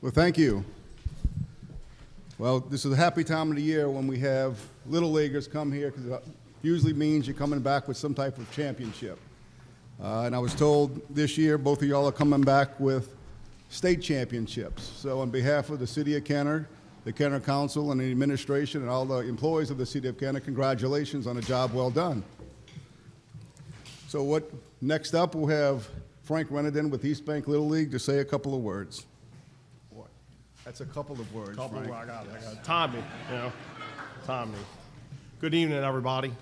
Well, thank you. Well, this is a happy time of the year when we have Little Leaguers come here, because it usually means you're coming back with some type of championship. And I was told this year both of y'all are coming back with state championships. So on behalf of the City of Kenner, the Kenner Council, and the administration, and all the employees of the City of Kenner, congratulations on a job well done. So next up, we'll have Frank Renadin with EASTBANK Little League to say a couple of words. That's a couple of words, Frank. I got it. Time me, time me. Good evening, everybody.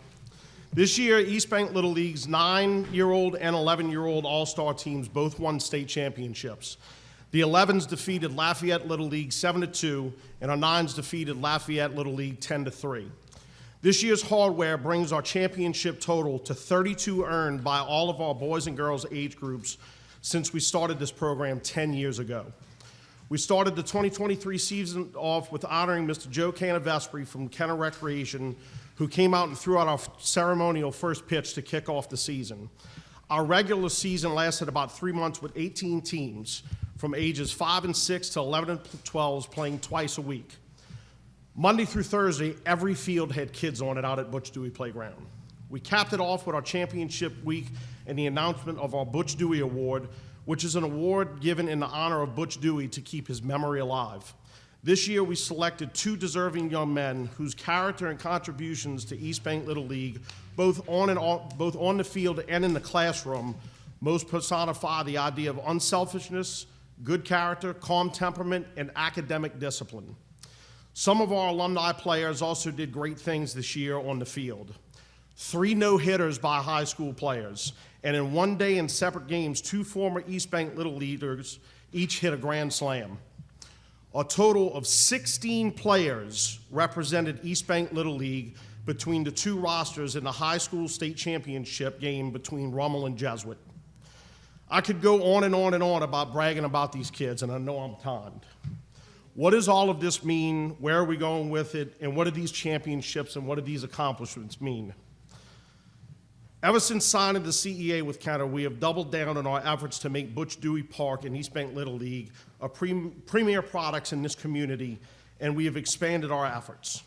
This year, EASTBANK Little League's 9-year-old and 11-year-old all-star teams both won state championships. The 11s defeated Lafayette Little League 7-2, and our 9s defeated Lafayette Little League 10-3. This year's hardware brings our championship total to 32 earned by all of our boys and girls age groups since we started this program 10 years ago. We started the 2023 season off with honoring Mr. Joe Canavespri from Kenner Recreation, who came out and threw out our ceremonial first pitch to kick off the season. Our regular season lasted about 3 months with 18 teams from ages 5 and 6 to 11 and 12s playing twice a week. Monday through Thursday, every field had kids on it out at Butch Dewey Playground. We capped it off with our championship week and the announcement of our Butch Dewey Award, which is an award given in the honor of Butch Dewey to keep his memory alive. This year, we selected 2 deserving young men whose character and contributions to EASTBANK Little League, both on the field and in the classroom, most personify the idea of unselfishness, good character, calm temperament, and academic discipline. Some of our alumni players also did great things this year on the field. 3 no-hitters by high school players, and in one day in separate games, 2 former EASTBANK Little Leaguers each hit a grand slam. A total of 16 players represented EASTBANK Little League between the 2 rosters in the high school state championship game between Rummel and Jesuit. I could go on and on and on about bragging about these kids, and I know I'm timed. What does all of this mean? Where are we going with it? And what do these championships and what do these accomplishments mean? Ever since signing the CEA with Kenner, we have doubled down on our efforts to make Butch Dewey Park and EASTBANK Little League a premier products in this community, and we have expanded our efforts.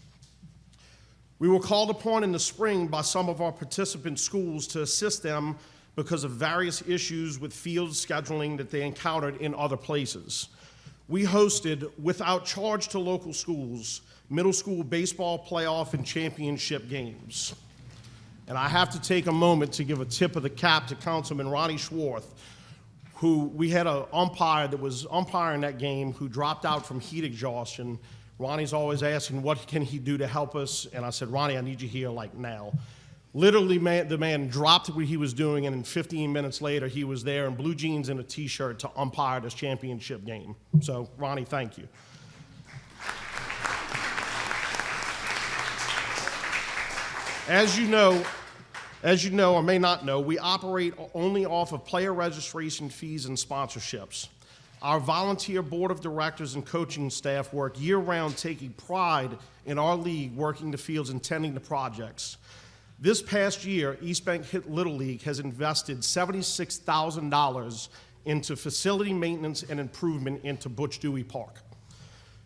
We were called upon in the spring by some of our participant schools to assist them because of various issues with field scheduling that they encountered in other places. We hosted, without charge to local schools, middle school baseball playoff and championship games. And I have to take a moment to give a tip of the cap to Councilman Ronnie Schwarth, who we had an umpire that was umpiring that game who dropped out from heat exhaustion. Ronnie's always asking, what can he do to help us? And I said, Ronnie, I need you here like now. Literally, the man dropped what he was doing, and in 15 minutes later, he was there in blue jeans and a t-shirt to umpire this championship game. So, Ronnie, thank you. As you know or may not know, we operate only off of player registration fees and sponsorships. Our volunteer board of directors and coaching staff work year-round, taking pride in our league, working the fields and tending the projects. This past year, EASTBANK Little League has invested $76,000 into facility maintenance and improvement into Butch Dewey Park.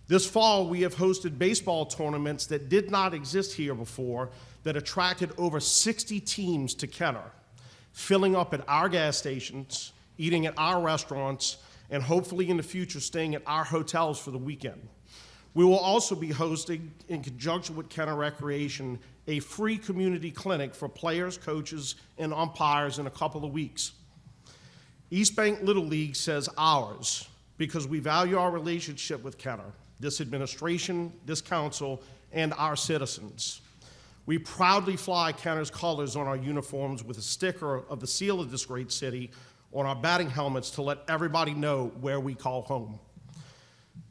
This fall, we have hosted baseball tournaments that did not exist here before that attracted over 60 teams to Kenner, filling up at our gas stations, eating at our restaurants, and hopefully in the future staying at our hotels for the weekend. We will also be hosting, in conjunction with Kenner Recreation, a free community clinic for players, coaches, and umpires in a couple of weeks. EASTBANK Little League says ours because we value our relationship with Kenner, this administration, this council, and our citizens. We proudly fly Kenner's colors on our uniforms with a sticker of the seal of this great city on our batting helmets to let everybody know where we call home.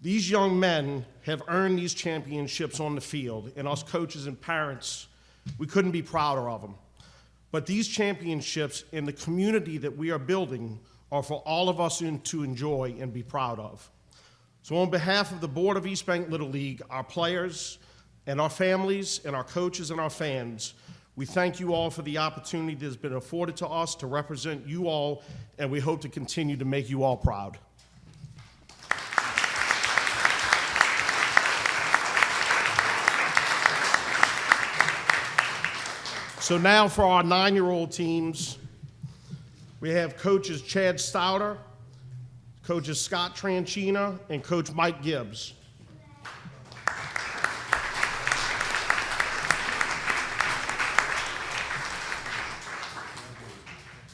These young men have earned these championships on the field, and us coaches and parents, we couldn't be prouder of them. But these championships in the community that we are building are for all of us to enjoy and be proud of. So on behalf of the board of EASTBANK Little League, our players and our families and our coaches and our fans, we thank you all for the opportunity that has been afforded to us to represent you all, and we hope to continue to make you all proud. So now for our 9-year-old teams, we have coaches Chad Stouter, coaches Scott Tranchina, and Coach Mike Gibbs.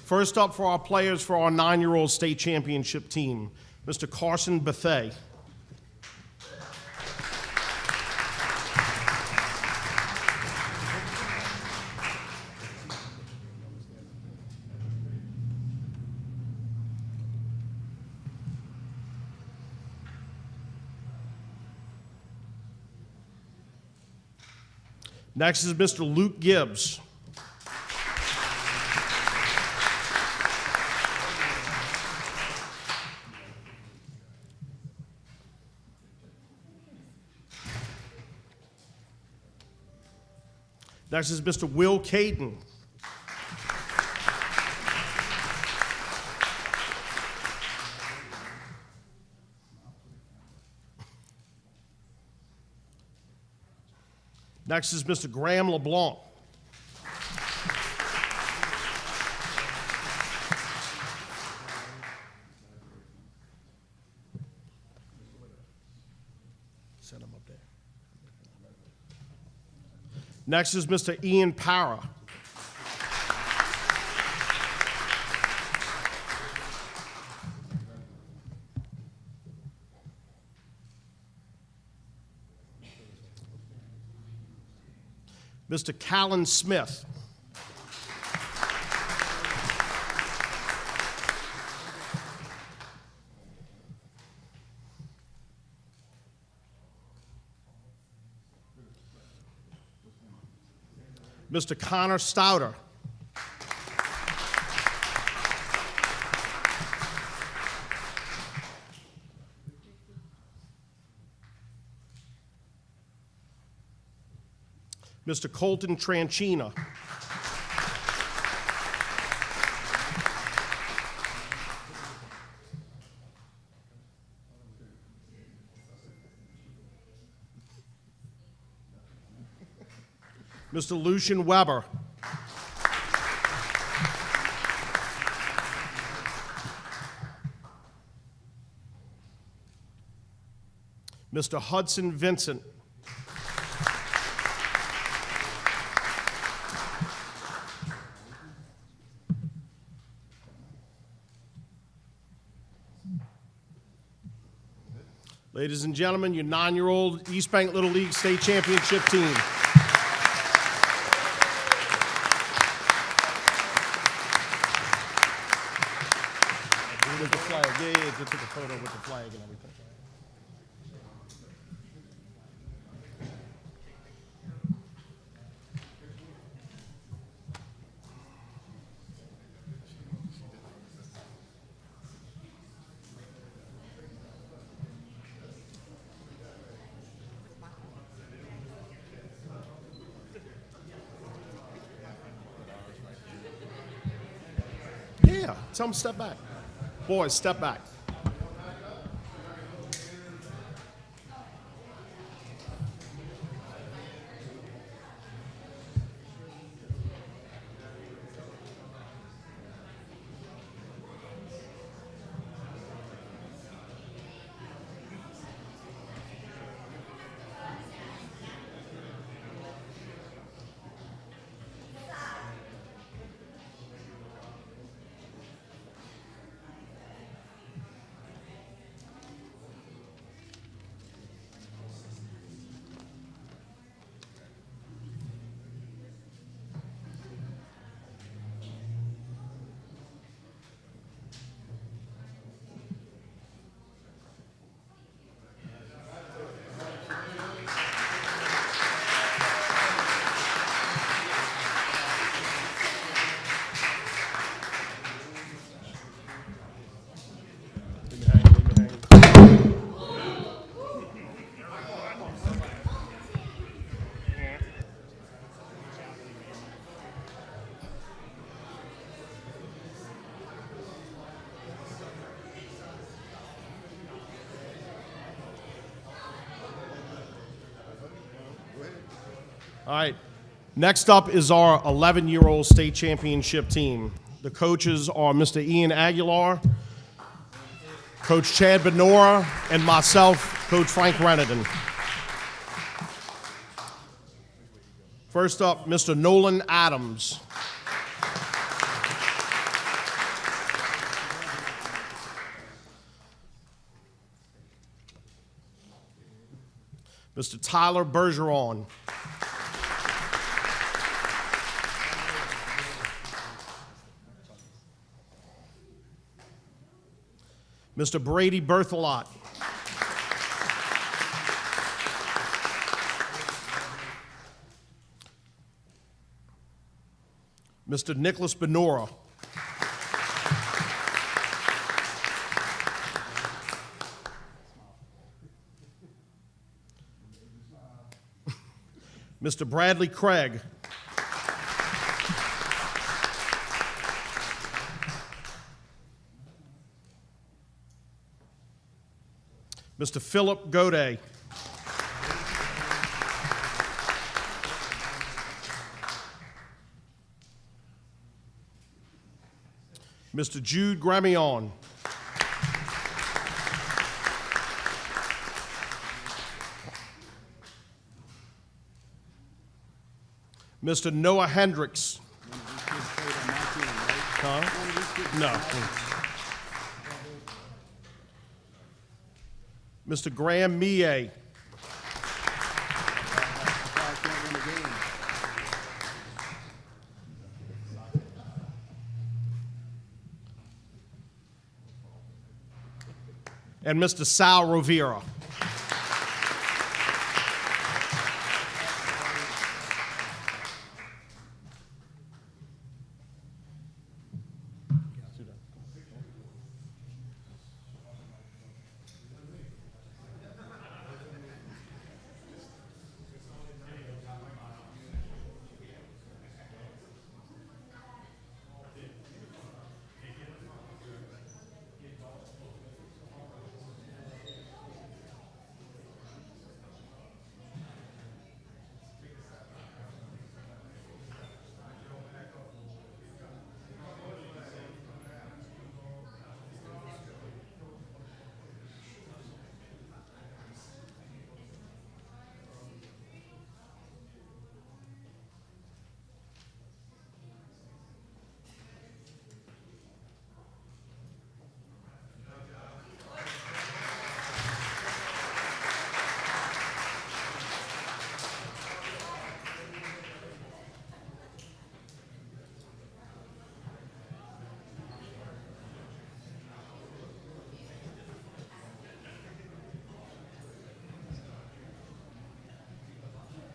First up for our players for our 9-year-old state championship team, Mr. Carson Bethay. Next is Mr. Luke Gibbs. Next is Mr. Will Caton. Next is Mr. Graham LeBlanc. Set him up there. Next is Mr. Ian Para. Mr. Callan Smith. Mr. Connor Stouter. Mr. Colton Tranchina. Mr. Lucian Weber. Mr. Hudson Vincent. Ladies and gentlemen, your 9-year-old East Bank Little League State Championship team. With the flag, yeah, just took a photo with the flag and everything. Yeah, tell them to step back. Boys, step back. All right, Next up is our 11-year-old state championship team. The coaches are Mr. Ian Aguilar, Coach Chad Benora, and myself, Coach Frank Reneden. First up, Mr. Nolan Adams. Mr. Tyler Bergeron. Mr. Brady Berthelot. Mr. Nicholas Benora. Mr. Bradley Craig. Mr. Philip Goday. Mr. Jude Gramion. Mr. Noah Hendricks. Huh? No. Mr. Graham Millet. And Mr. Sal Rovira.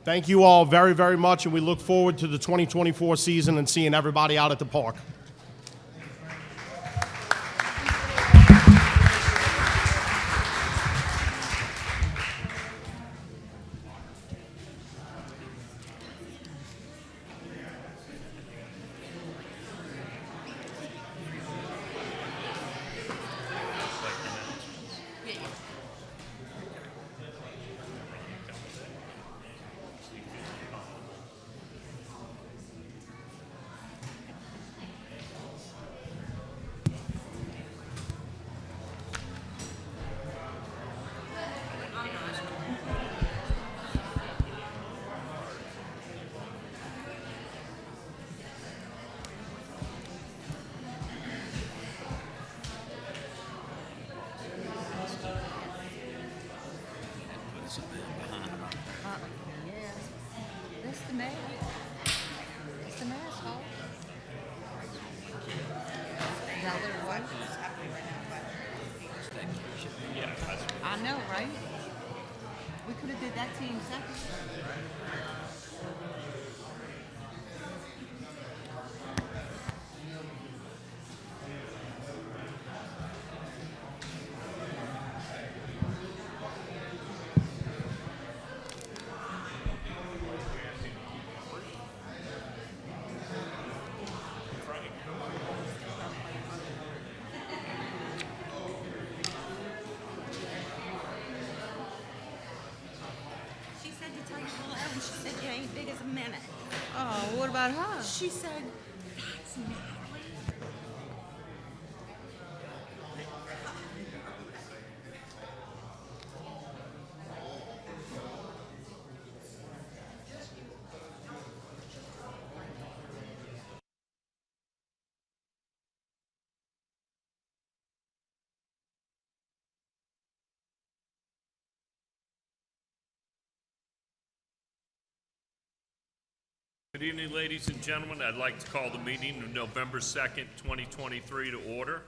Thank you all very, very much, and we look forward to the 2024 season and seeing everybody out at the park. That's the mask. It's the mask fault. Is that what it was? I know, right? We could have did that team second. She said to tell you hello, and she said you ain't big as a minute. Oh, what about her? She said, that's Natalie. Good evening, ladies and gentlemen. I'd like to call the meeting of November 2nd, 2023 to order.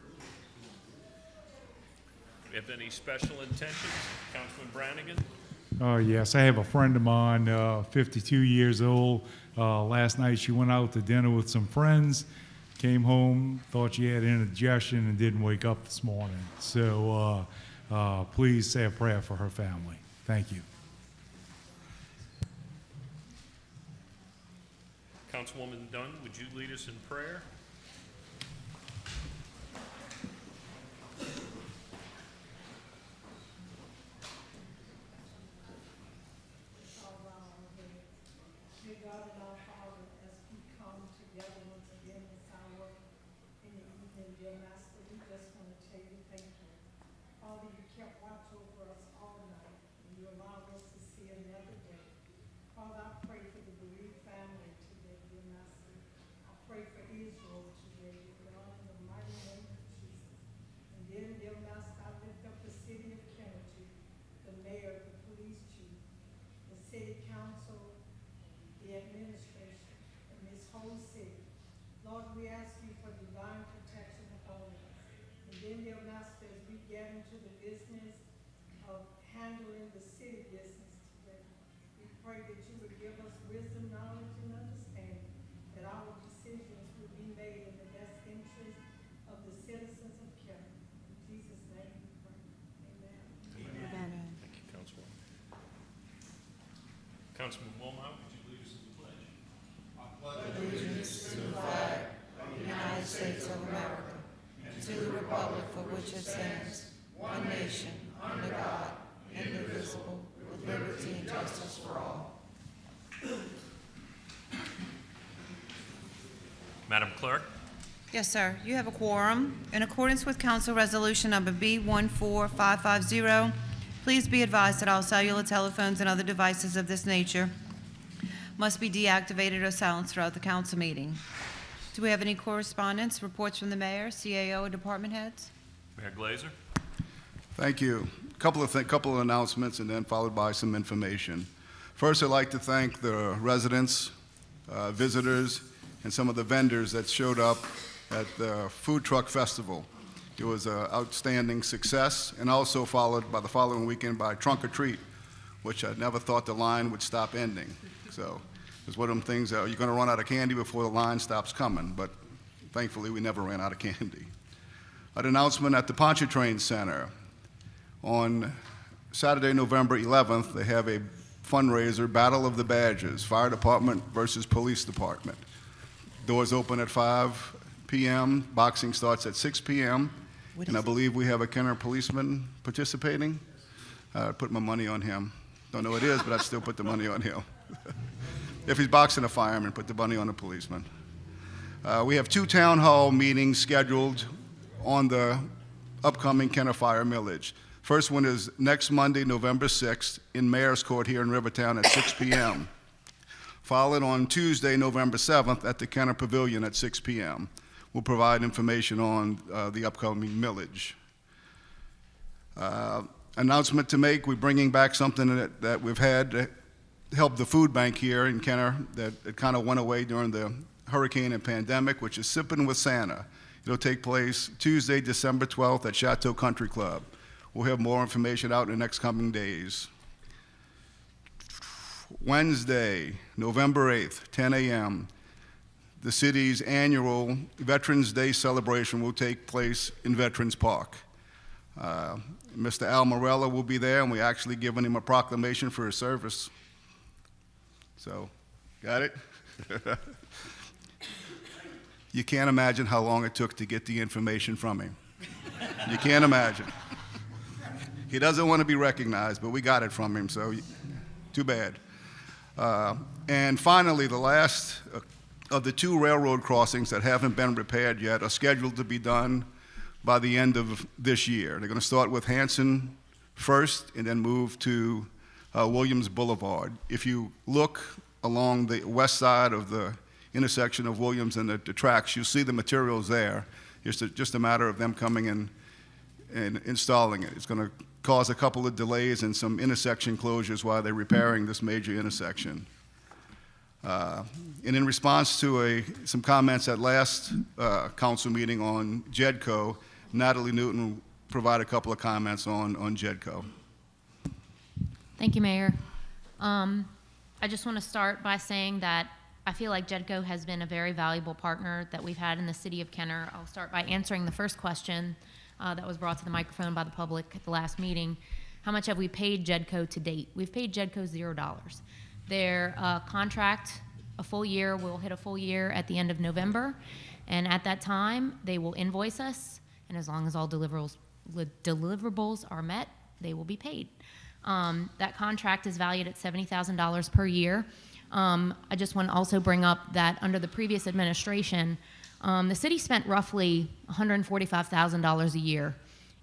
Do we have any special intentions? Councilman Brannigan? Yes, I have a friend of mine, 52 years old. Last night she went out to dinner with some friends, came home, thought she had indigestion and didn't wake up this morning. So please say a prayer for her family. Thank you. Councilwoman Dunn, would you lead us in prayer? Dear God and our Father, as we come together once again this hour in the evening, dear Master, we just want to tell you thank you. Father, you kept watch over us all night, and you allowed us to see another day. Father, I pray for the bereaved family today, dear Master. I pray for Israel today, God, in the mighty name of Jesus. And then, dear Master, I lift up the city of Kennedy, the mayor, the police chief, the city council, the administration, and this whole city. Lord, we ask you for divine protection upon us. And then, dear Master, as we get into the business of handling the city business today, we pray that you would give us wisdom, knowledge, and understanding, that our decisions will be made in the best interest of the citizens of Kennedy. In Jesus' name we pray. Amen. Thank you, Councilwoman. Councilman Wilmot, would you lead us in the pledge? United States of America, to the republic for which it stands, one nation, under God, indivisible, with liberty and justice for all. Madam Clerk? Yes, sir. You have a quorum. In accordance with Council Resolution Number B14550, please be advised that all cellular telephones and other devices of this nature must be deactivated or silenced throughout the council meeting. Do we have any correspondence, reports from the mayor, CAO, or department heads? Mayor Glazer? Thank you. Couple of announcements and then followed by some information. First, I'd like to thank the residents, visitors, and some of the vendors that showed up at the Food Truck Festival. It was an outstanding success, and also followed by the following weekend by Trunk or Treat, which I never thought the line would stop ending. So it's one of them things that you're going to run out of candy before the line stops coming, but thankfully we never ran out of candy. An announcement at the Pontchartrain Center. On Saturday, November 11th, they have a fundraiser, Battle of the Badges, Fire Department versus Police Department. Doors open at 5 p.m., boxing starts at 6 p.m., and I believe we have a Kenner policeman participating. Put my money on him. Don't know who it is, but I'd still put the money on him. If he's boxing a fireman, put the money on a policeman. We have 2 town hall meetings scheduled on the upcoming Kenner Fire Millage. First one is next Monday, November 6th, in Mayor's Court here in Rivertown at 6 p.m. Followed on Tuesday, November 7th, at the Kenner Pavilion at 6 p.m. We'll provide information on the upcoming millage. Announcement to make, we're bringing back something that we've had to help the food bank here in Kenner that it kind of went away during the hurricane and pandemic, which is Sipping with Santa. It'll take place Tuesday, December 12th at Chateau Country Club. We'll have more information out in the next coming days. Wednesday, November 8th, 10 a.m., the city's annual Veterans Day celebration will take place in Veterans Park. Mr. Al Morella will be there, and we're actually giving him a proclamation for his service. So, got it? You can't imagine how long it took to get the information from him. You can't imagine. He doesn't want to be recognized, but we got it from him, so too bad. And finally, the last of the 2 railroad crossings that haven't been repaired yet are scheduled to be done by the end of this year. They're going to start with Hanson first and then move to Williams Boulevard. If you look along the west side of the intersection of Williams and the tracks, you'll see the materials there. It's just a matter of them coming in and installing it. It's going to cause a couple of delays and some intersection closures while they're repairing this major intersection. And in response to some comments at last council meeting on JEDCO, Natalie Newton provide a couple of comments on JEDCO. Thank you, Mayor. I just want to start by saying that I feel like JEDCO has been a very valuable partner that we've had in the city of Kenner. I'll start by answering the first question that was brought to the microphone by the public at the last meeting. How much have we paid JEDCO to date? We've paid JEDCO $0. Their contract, a full year, will hit a full year at the end of November, and at that time, they will invoice us, and as long as all deliverables are met, they will be paid. That contract is valued at $70,000 per year. I just want to also bring up that under the previous administration, the city spent roughly $145,000 a year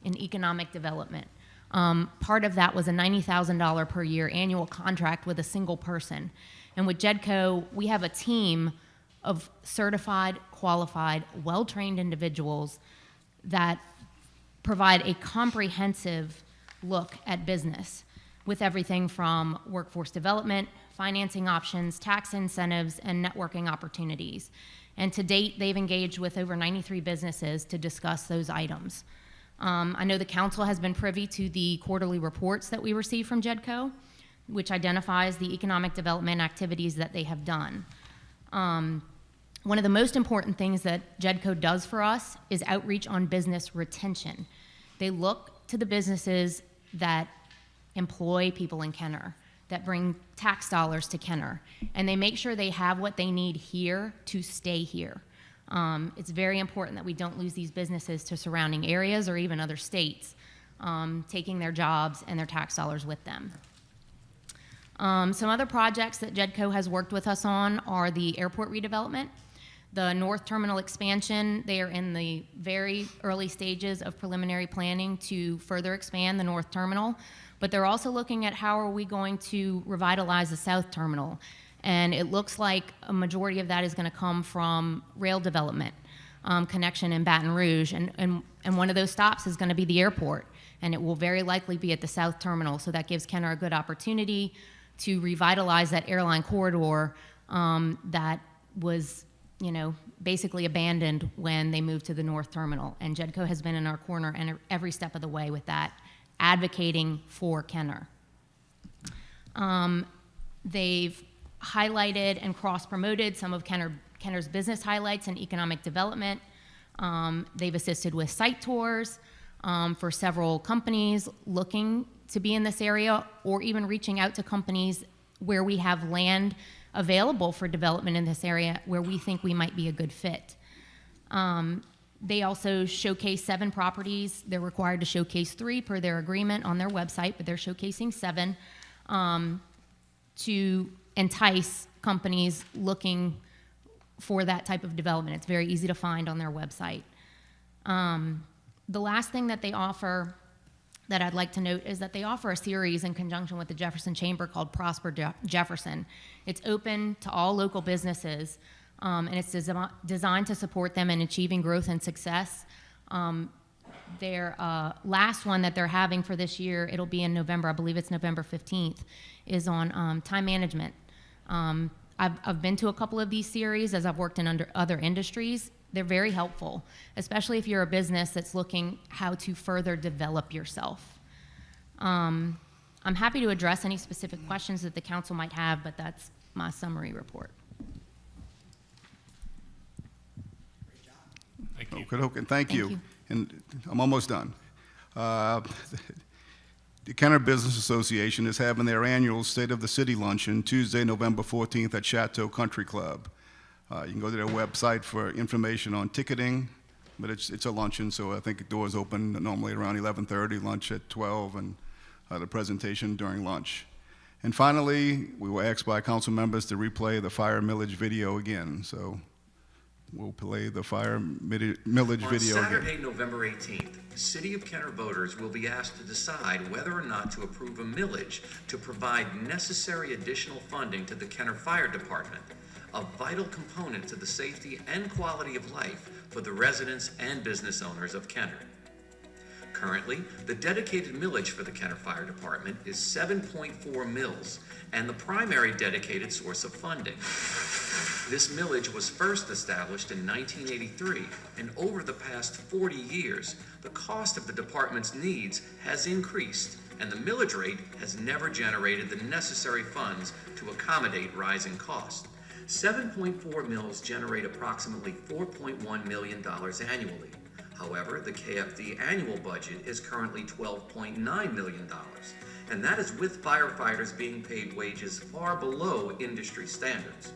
in economic development. Part of that was a $90,000 per year annual contract with a single person. And with JEDCO, we have a team of certified, qualified, well-trained individuals that provide a comprehensive look at business with everything from workforce development, financing options, tax incentives, and networking opportunities. And to date, they've engaged with over 93 businesses to discuss those items. I know the council has been privy to the quarterly reports that we receive from JEDCO, which identifies the economic development activities that they have done. One of the most important things that JEDCO does for us is outreach on business retention. They look to the businesses that employ people in Kenner, that bring tax dollars to Kenner, and they make sure they have what they need here to stay here. It's very important that we don't lose these businesses to surrounding areas or even other states, taking their jobs and their tax dollars with them. Some other projects that JEDCO has worked with us on are the airport redevelopment, the North Terminal expansion. They are in the very early stages of preliminary planning to further expand the North Terminal, but they're also looking at how are we going to revitalize the South Terminal. And it looks like a majority of that is going to come from rail development connection in Baton Rouge. And one of those stops is going to be the airport, and it will very likely be at the South Terminal. So that gives Kenner a good opportunity to revitalize that airline corridor that was, basically abandoned when they moved to the North Terminal. And JEDCO has been in our corner and every step of the way with that, advocating for Kenner. They've highlighted and cross-promoted some of Kenner's business highlights and economic development. They've assisted with site tours for several companies looking to be in this area, or even reaching out to companies where we have land available for development in this area where we think we might be a good fit. They also showcase 7 properties. They're required to showcase 3 per their agreement on their website, but they're showcasing 7 to entice companies looking for that type of development. It's very easy to find on their website. The last thing that they offer that I'd like to note is that they offer a series in conjunction with the Jefferson Chamber called Prosper Jefferson. It's open to all local businesses, and it's designed to support them in achieving growth and success. Their last one that they're having for this year, it'll be in November, I believe it's November 15th, is on time management. I've been to a couple of these series as I've worked in other industries. They're very helpful, especially if you're a business that's looking how to further develop yourself. I'm happy to address any specific questions that the council might have, but that's my summary report. Thank you. Okay, thank you. you. And I'm almost done. The Kenner Business Association is having their annual State of the City Luncheon Tuesday, November 14th at Chateau Country Club. You can go to their website for information on ticketing, but it's a luncheon, so I think the doors open normally around 11:30, lunch at 12, and the presentation during lunch. And finally, we were asked by council members to replay the fire millage video again. So we'll play the fire millage video On Saturday, again. November 18th, City of Kenner voters will be asked to decide whether or not to approve a millage to provide necessary additional funding to the Kenner Fire Department, a vital component to the safety and quality of life for the residents and business owners of Kenner. Currently, the dedicated millage for the Kenner Fire Department is 7.4 mils and the primary dedicated source of funding. This millage was first established in 1983, and over the past 40 years, the cost of the department's needs has increased, and the millage rate has never generated the necessary funds to accommodate rising costs. 7.4 mils generate approximately $4.1 million annually. However, the KFD annual budget is currently $12.9 million, and that is with firefighters being paid wages far below industry standards.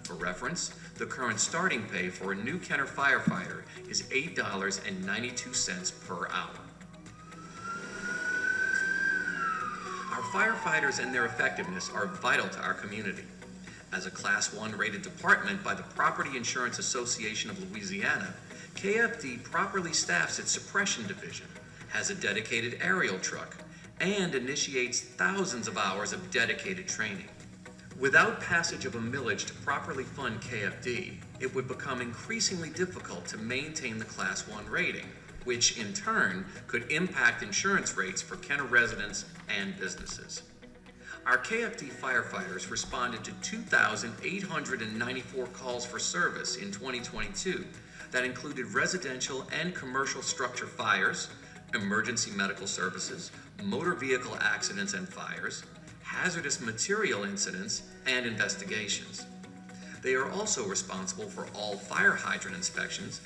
For reference, the current starting pay for a new Kenner firefighter is $8.92 per hour. Our firefighters and their effectiveness are vital to our community. As a Class 1 rated department by the Property Insurance Association of Louisiana, KFD properly staffs its suppression division, has a dedicated aerial truck, and initiates thousands of hours of dedicated training. Without passage of a millage to properly fund KFD, it would become increasingly difficult to maintain the Class 1 rating, which in turn could impact insurance rates for Kenner residents and businesses. Our KFD firefighters responded to 2,894 calls for service in 2022 that included residential and commercial structure fires, emergency medical services, motor vehicle accidents and fires, hazardous material incidents, and investigations. They are also responsible for all fire hydrant inspections,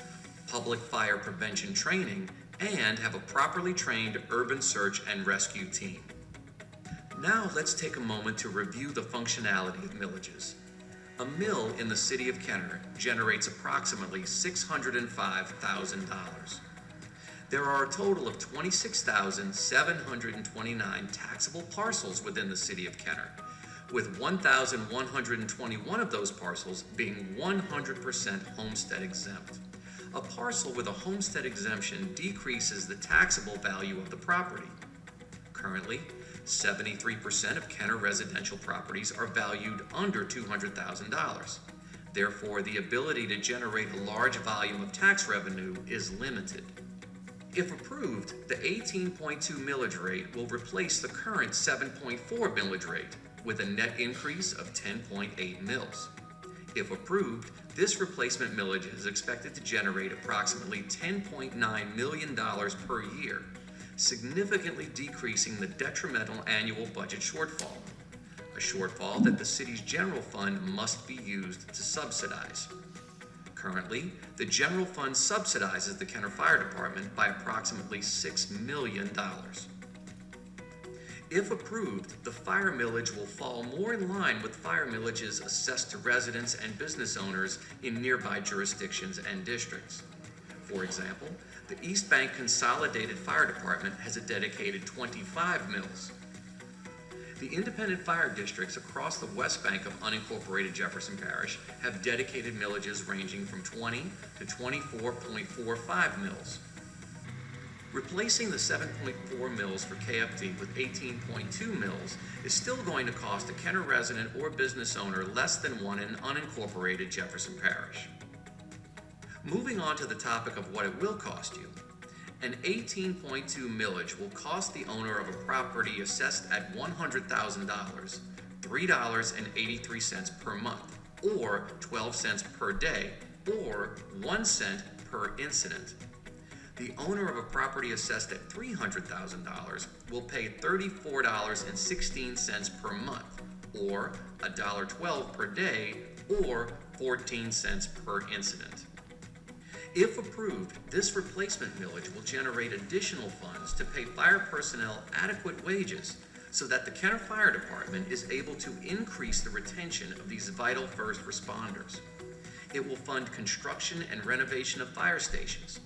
public fire prevention training, and have a properly trained urban search and rescue team. Now let's take a moment to review the functionality of millages. A mill in the city of Kenner generates approximately $605,000. There are a total of 26,729 taxable parcels within the city of Kenner, with 1,121 of those parcels being 100% homestead exempt. A parcel with a homestead exemption decreases the taxable value of the property. Currently, 73% of Kenner residential properties are valued under $200,000. Therefore, the ability to generate a large volume of tax revenue is limited. If approved, the 18.2 millage rate will replace the current 7.4 millage rate with a net increase of 10.8 mils. If approved, this replacement millage is expected to generate approximately $10.9 million per year, significantly decreasing the detrimental annual budget shortfall, a shortfall that the city's general fund must be used to subsidize. Currently, the general fund subsidizes the Kenner Fire Department by approximately $6 million. If approved, the fire millage will fall more in line with fire millages assessed to residents and business owners in nearby jurisdictions and districts. For example, the EASTBANK Consolidated Fire Department has a dedicated 25 mils. The independent fire districts across the west bank of unincorporated Jefferson Parish have dedicated millages ranging from 20 to 24.45 mils. Replacing the 7.4 mils for KFD with 18.2 mils is still going to cost a Kenner resident or business owner less than one in unincorporated Jefferson Parish. Moving on to the topic of what it will cost you. An 18.2 millage will cost the owner of a property assessed at $100,000, $3.83 per month, or 12 cents per day, or 1 cent per incident. The owner of a property assessed at $300,000 will pay $34.16 per month, or $1.12 per day, or 14 cents per incident. If approved, this replacement millage will generate additional funds to pay fire personnel adequate wages so that the Kenner Fire Department is able to increase the retention of these vital first responders. It will fund construction and renovation of fire stations,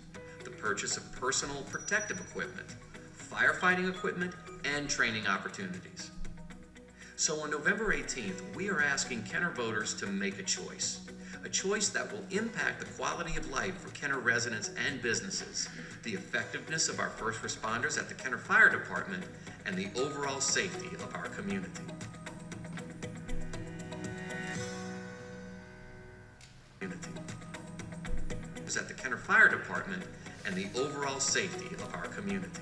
the purchase of personal protective equipment, firefighting equipment, and training opportunities. So on November 18th, we are asking Kenner voters to make a choice that will impact the quality of life for Kenner residents and businesses, the effectiveness of our first responders at the Kenner Fire Department, and the overall safety of our community. Is at the Kenner Fire Department and the overall safety of our community.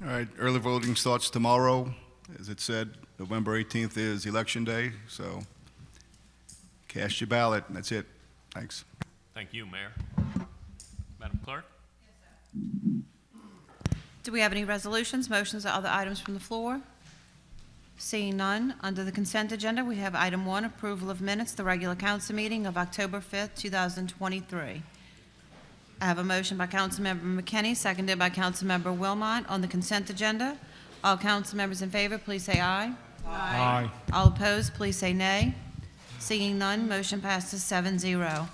All right, early voting starts tomorrow. As it said, November 18th is Election Day, so cast your ballot, and that's it. Thanks. Thank you, Mayor. Madam Clerk? Do we have any resolutions, motions, or other items from the floor? Seeing none, under the consent agenda, we have item 1, approval of minutes, the regular council meeting of October 5th, 2023. I have a motion by Councilmember McKinney, seconded by Councilmember Wilmot on the consent agenda. All council members in favor, please say aye. Aye. All opposed, please say nay. Seeing none, motion passes 7-0.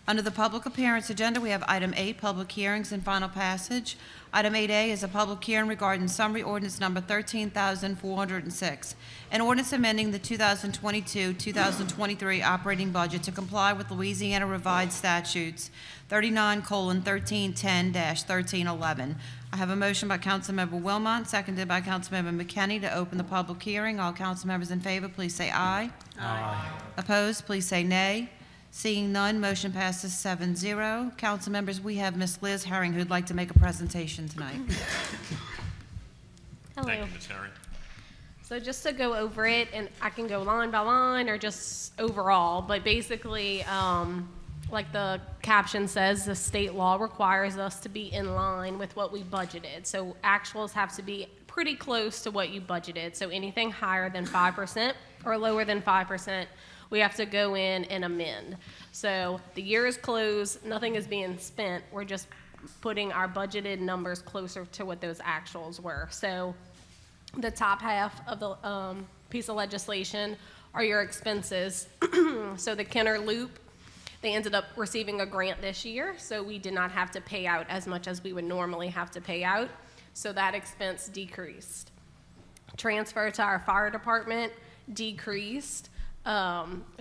Under the public appearance agenda, we have item 8, public hearings and final passage. Item 8A is a public hearing regarding summary ordinance number 13,406, an ordinance amending the 2022-2023 operating budget to comply with Louisiana Revised Statutes 39:1310-1311. I have a motion by Councilmember Wilmot, seconded by Councilmember McKinney to open the public hearing. All council members in favor, please say aye. Aye. Opposed, please say nay. Seeing none, motion passes 7-0. Council members, we have Ms. Liz Herring who'd like to make a presentation tonight. Thank Hello. you, Ms. Herring. So just to go over it, and I can go line by line or just overall, but basically, like the caption says, the state law requires us to be in line with what we budgeted. So actuals have to be pretty close to what you budgeted. So anything higher than 5% or lower than 5%, we have to go in and amend. So the year is closed, nothing is being spent, we're just putting our budgeted numbers closer to what those actuals were. So the top half of the piece of legislation are your expenses. So the Kenner Loop, they ended up receiving a grant this year, so we did not have to pay out as much as we would normally have to pay out. So that expense decreased. Transfer to our fire department decreased.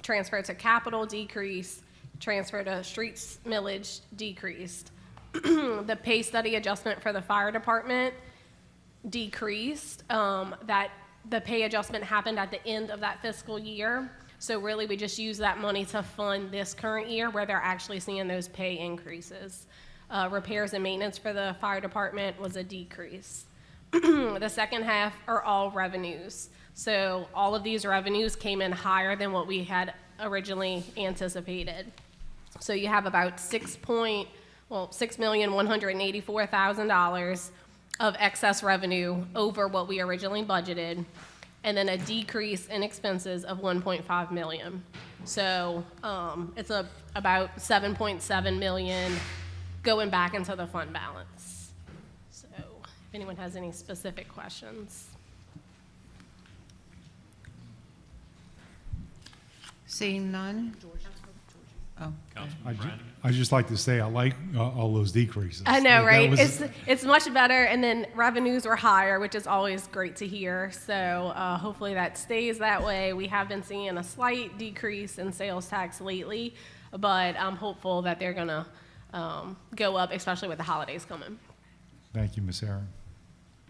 Transfer to capital decreased. Transfer to streets millage decreased. The pay study adjustment for the fire department decreased. That the pay adjustment happened at the end of that fiscal year. So really, we just use that money to fund this current year where they're actually seeing those pay increases. Repairs and maintenance for the fire department was a decrease. The second half are all revenues. So all of these revenues came in higher than what we had originally anticipated. So you have about $6,184,000 of excess revenue over what we originally budgeted, and then a decrease in expenses of $1.5 million. So it's about $7.7 million going back into the fund balance. So if anyone has any specific questions. Seeing none? Oh. Councilman Brannigan? I just like to say I like all those decreases. I know, That right? was- It's much better, and then revenues were higher, which is always great to hear. So hopefully that stays that way. We have been seeing a slight decrease in sales tax lately, but I'm hopeful that they're gonna go up, especially with the holidays coming. Thank you, Ms. Aaron.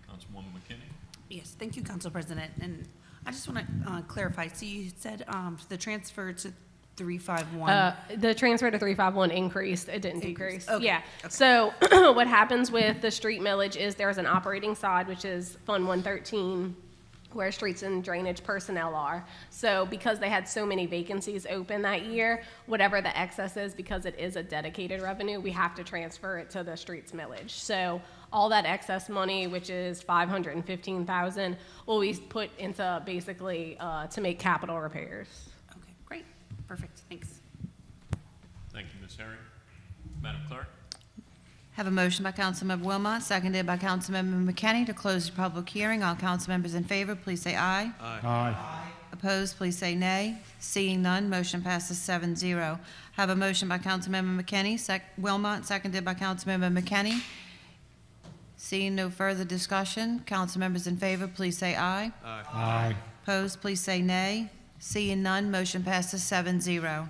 Councilwoman McKinney? Yes, thank you, Council President. And I just want to clarify. So you said the transfer to 351. The transfer to 351 increased, it didn't decrease. Okay, Yeah, okay. so what happens with the street millage is there's an operating side, which is Fund 113, where streets and drainage personnel are. So because they had so many vacancies open that year, whatever the excess is, because it is a dedicated revenue, we have to transfer it to the streets millage. So all that excess money, which is $515,000, will be put into basically to make capital repairs. Okay, great. Perfect. Thanks. Thank you, Ms. Herring. Madam Clerk? Have a motion by Councilmember Wilmot, seconded by Councilmember McKinney to close the public hearing. All council members in favor, please say aye. Aye. Opposed, please say nay. Seeing none, motion passes 7-0. Have a motion by Councilmember McKinney, Wilmot, seconded by Councilmember McKinney. Seeing no further discussion, council members in favor, please say aye. Aye. Opposed, please say nay. Seeing none, motion passes 7-0.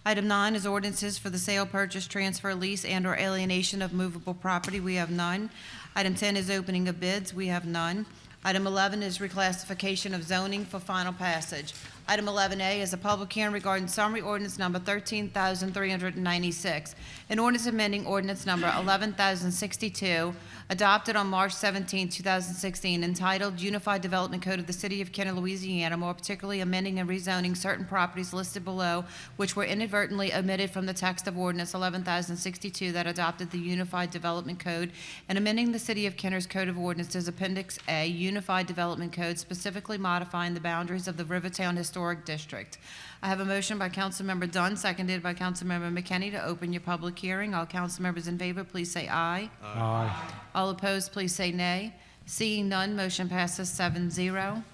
Item 9 is ordinances for the sale, purchase, transfer, lease, and/or alienation of movable property. We have none. Item 10 is opening of bids. We have none. Item 11 is reclassification of zoning for final passage. Item 11A is a public hearing regarding summary ordinance number 13,396, an ordinance amending ordinance number 11,062, adopted on March 17, 2016, entitled Unified Development Code of the City of Kenner, Louisiana, more particularly amending and rezoning certain properties listed below, which were inadvertently omitted from the text of ordinance 11,062 that adopted the Unified Development Code, and amending the City of Kenner's Code of Ordinances, Appendix A, Unified Development Code, specifically modifying the boundaries of the Rivertown Historic District. I have a motion by Councilmember Dunn, seconded by Councilmember McKinney, to open your public hearing. All council members in favor, please say aye. Aye. All opposed, please say nay. Seeing none, motion passes 7-0.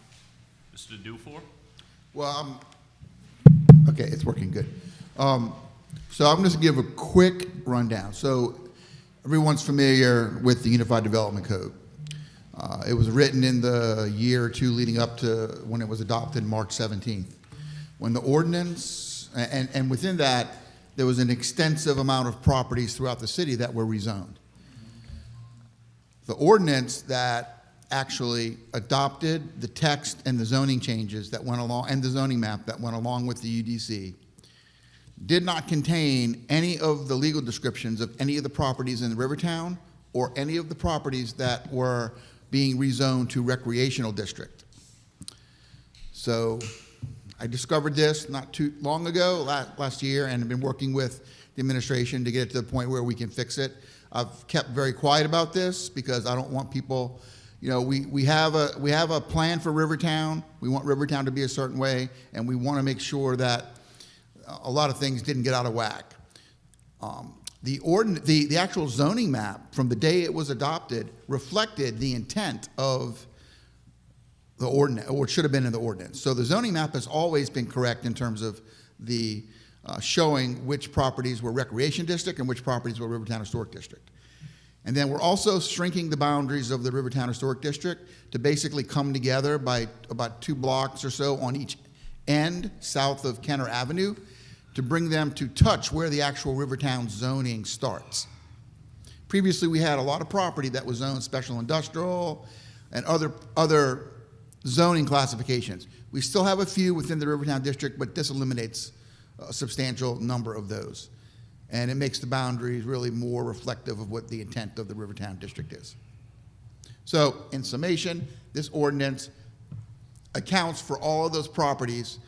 Mr. Dufour? Well, okay, it's working good. So I'm going to give a quick rundown. So everyone's familiar with the Unified Development Code. It was written in the year or two leading up to when it was adopted March 17th. When the ordinance, and within that, there was an extensive amount of properties throughout the city that were rezoned. The ordinance that actually adopted the text and the zoning changes that went along, and the zoning map that went along with the UDC, did not contain any of the legal descriptions of any of the properties in the Rivertown or any of the properties that were being rezoned to recreational district. So I discovered this not too long ago, last year, and have been working with the administration to get it to the point where we can fix it. I've kept very quiet about this because I don't want people, you know, we have a plan for Rivertown. We want Rivertown to be a certain way, and we want to make sure that a lot of things didn't get out of whack. The actual zoning map from the day it was adopted reflected the intent of the ordinance, or it should have been in the ordinance. So the zoning map has always been correct in terms of the showing which properties were recreation district and which properties were Rivertown Historic District. And then we're also shrinking the boundaries of the Rivertown Historic District to basically come together by about 2 blocks or so on each end south of Kenner Avenue, to bring them to touch where the actual Rivertown zoning starts. Previously, we had a lot of property that was zoned special industrial and other zoning classifications. We still have a few within the Rivertown district, but this eliminates a substantial number of those. And it makes the boundaries really more reflective of what the intent of the Rivertown district is. So, in summation, this ordinance accounts for all of those properties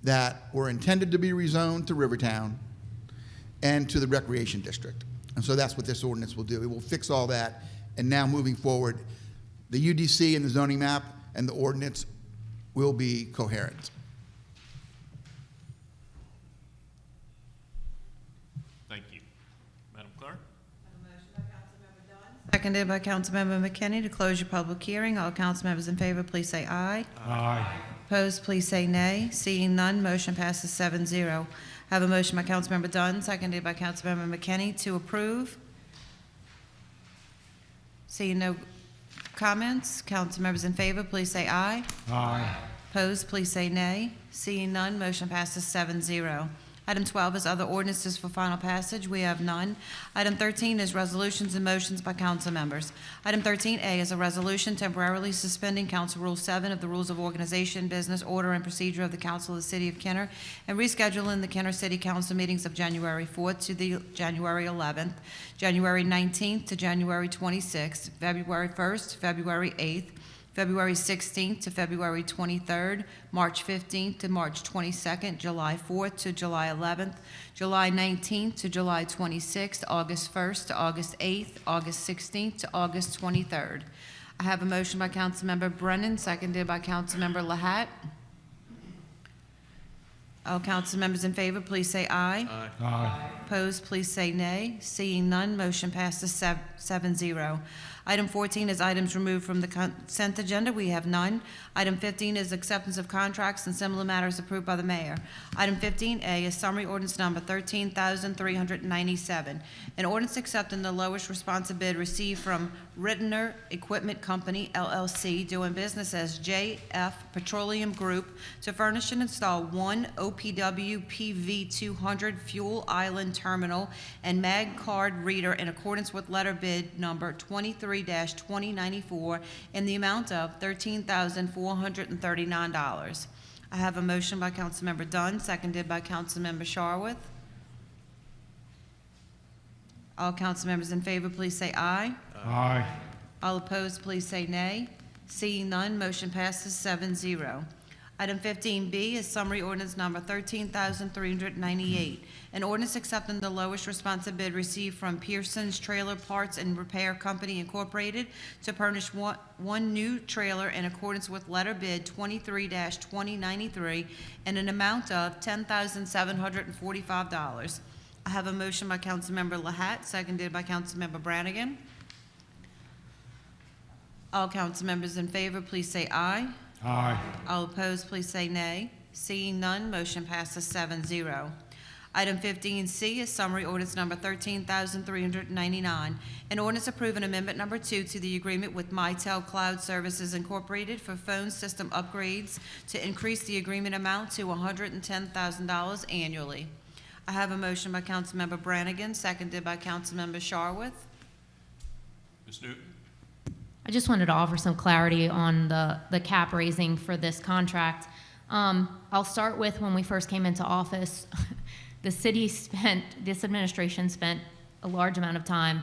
that were intended to be rezoned to Rivertown and to the recreation district. And so that's what this ordinance will do. It will fix all that, and now moving forward, the UDC and the zoning map and the ordinance will be coherent. Thank you. Madam Clerk? Seconded by Councilmember McKinney to close your public hearing. All council members in favor, please say aye. Aye. Opposed, please say nay. Seeing none, motion passes 7-0. Have a motion by Councilmember Dunn, seconded by Councilmember McKinney to approve. Seeing no comments, council members in favor, please say aye. Aye. Opposed, please say nay. Seeing none, motion passes 7-0. Item 12 is other ordinances for final passage. We have none. Item 13 is resolutions and motions by council members. Item 13A is a resolution temporarily suspending Council Rule 7 of the Rules of Organization, Business, Order, and Procedure of the Council of the City of Kenner, and rescheduling the Kenner City Council meetings of January 4th to the January 11th, January 19th to January 26th, February 1st, February 8th, February 16th to February 23rd, March 15th to March 22nd, July 4th to July 11th, July 19th to July 26th, August 1st to August 8th, August 16th to August 23rd. I have a motion by Councilmember Brennan, seconded by Councilmember Lahat. All council members in favor, please say aye. Aye. Opposed, please say nay. Seeing none, motion passes 7-0. Item 14 is items removed from the consent agenda. We have none. Item 15 is acceptance of contracts and similar matters approved by the mayor. Item 15A is summary ordinance number 13,397. An ordinance accepting the lowest responsive bid received from Rittner Equipment Company, LLC, doing business as JF Petroleum Group, to furnish and install one OPW PV200 fuel island terminal and mag card reader in accordance with letter bid number 23-2094 in the amount of $13,439. I have a motion by Councilmember Dunn, seconded by Councilmember Sharwood. All council members in favor, please say aye. Aye. All opposed, please say nay. Seeing none, motion passes 7-0. Item 15B is summary ordinance number 13,398. An ordinance accepting the lowest responsive bid received from Pearson's Trailer Parts and Repair Company Incorporated to furnish one new trailer in accordance with letter bid 23-2093 in an amount of $10,745. I have a motion by Councilmember Lahat, seconded by Councilmember Brannigan. All council members in favor, please say aye. Aye. All opposed, please say nay. Seeing none, motion passes 7-0. Item 15C is summary ordinance number 13,399. An ordinance approving amendment number 2 to the agreement with Mitel Cloud Services Incorporated for phone system upgrades to increase the agreement amount to $110,000 annually. I have a motion by Councilmember Brannigan, seconded by Councilmember Sharwood. Ms. Newton? I just wanted to offer some clarity on the cap raising for this contract. I'll start with when we first came into office. This administration spent a large amount of time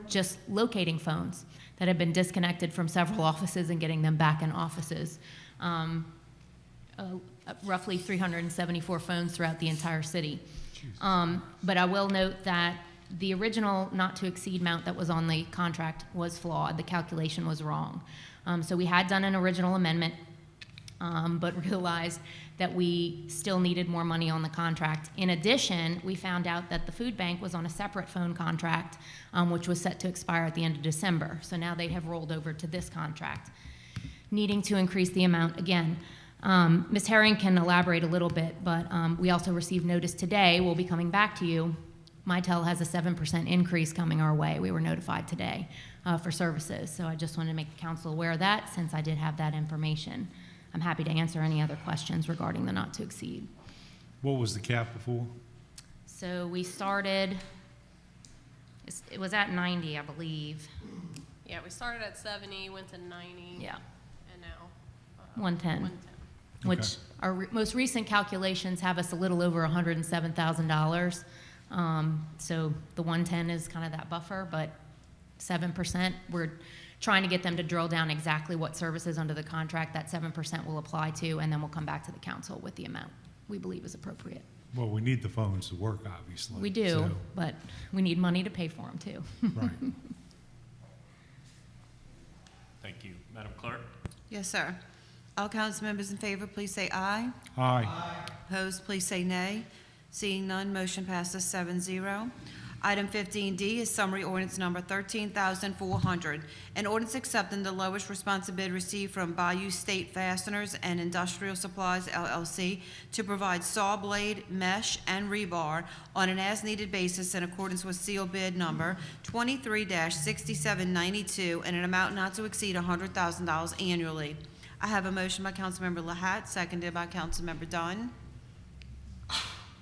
just locating phones that had been disconnected from several offices and getting them back in offices. Roughly 374 phones throughout the entire city. But I will note that the original not-to-exceed amount that was on the contract was flawed. The calculation was wrong. So we had done an original amendment, but realized that we still needed more money on the contract. In addition, we found out that the food bank was on a separate phone contract, which was set to expire at the end of December. So now they have rolled over to this contract, needing to increase the amount again. Ms. Herring can elaborate a little bit, but we also received notice today, we'll be coming back to you. Mitel has a 7% increase coming our way. We were notified today for services. So I just wanted to make the council aware of that since I did have that information. I'm happy to answer any other questions regarding the not to exceed. What was the cap before? So we started, it was at 90, I believe. Yeah, we started at 70, went to 90. Yeah. And now 110. 110. Which our most recent calculations have us a little over $107,000. So the 110 is kind of that buffer, but 7%, we're trying to get them to drill down exactly what services under the contract that 7% will apply to, and then we'll come back to the council with the amount we believe is appropriate. Well, we need the phones to work, obviously. We do, so- but we need money to pay for them too. Right. Thank you. Madam Clerk? Yes, sir. All council members in favor, please say aye. Aye. Opposed, please say nay. Seeing none, motion passes 7-0. Item 15D is summary ordinance number 13,400. An ordinance accepting the lowest responsive bid received from Bayou State Fasteners and Industrial Supplies, LLC, to provide saw blade, mesh, and rebar on an as-needed basis in accordance with seal bid number 23-6792 and an amount not to exceed $100,000 annually. I have a motion by Councilmember Lahat, seconded by Councilmember Dunn.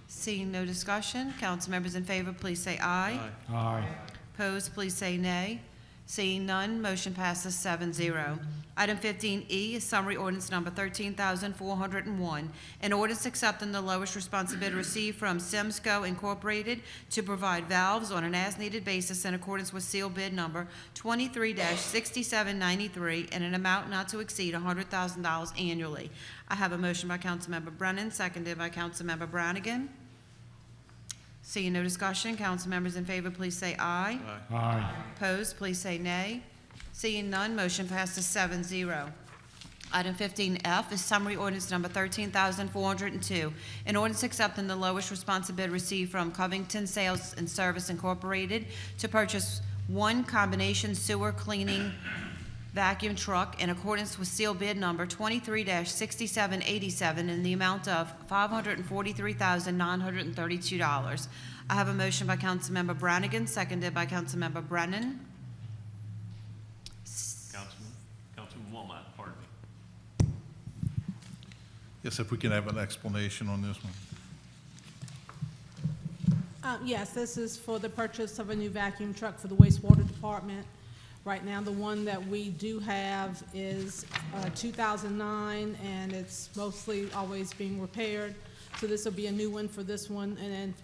Seeing no discussion, council members in favor, please say aye. Aye. Opposed, please say nay. Seeing none, motion passes 7-0. Item 15E is summary ordinance number 13,401. An ordinance accepting the lowest responsive bid received from Simsco Incorporated to provide valves on an as-needed basis in accordance with seal bid number 23-6793 and an amount not to exceed $100,000 annually. I have a motion by Councilmember Brennan, seconded by Councilmember Brannigan. Seeing no discussion, council members in favor, please say aye. Aye. Opposed, please say nay. Seeing none, motion passes 7-0. Item 15F is summary ordinance number 13,402. An ordinance accepting the lowest responsive bid received from Covington Sales and Service Incorporated to purchase one combination sewer cleaning vacuum truck in accordance with seal bid number 23-6787 in the amount of $543,932. I have a motion by Councilmember Brannigan, seconded by Councilmember Brennan. Councilman Wilmot, pardon me. Yes, if we can have an explanation on this one. Yes, this is for the purchase of a new vacuum truck for the wastewater department. Right now, the one that we do have is 2009, and it's mostly always being repaired. So this will be a new one for this one. And then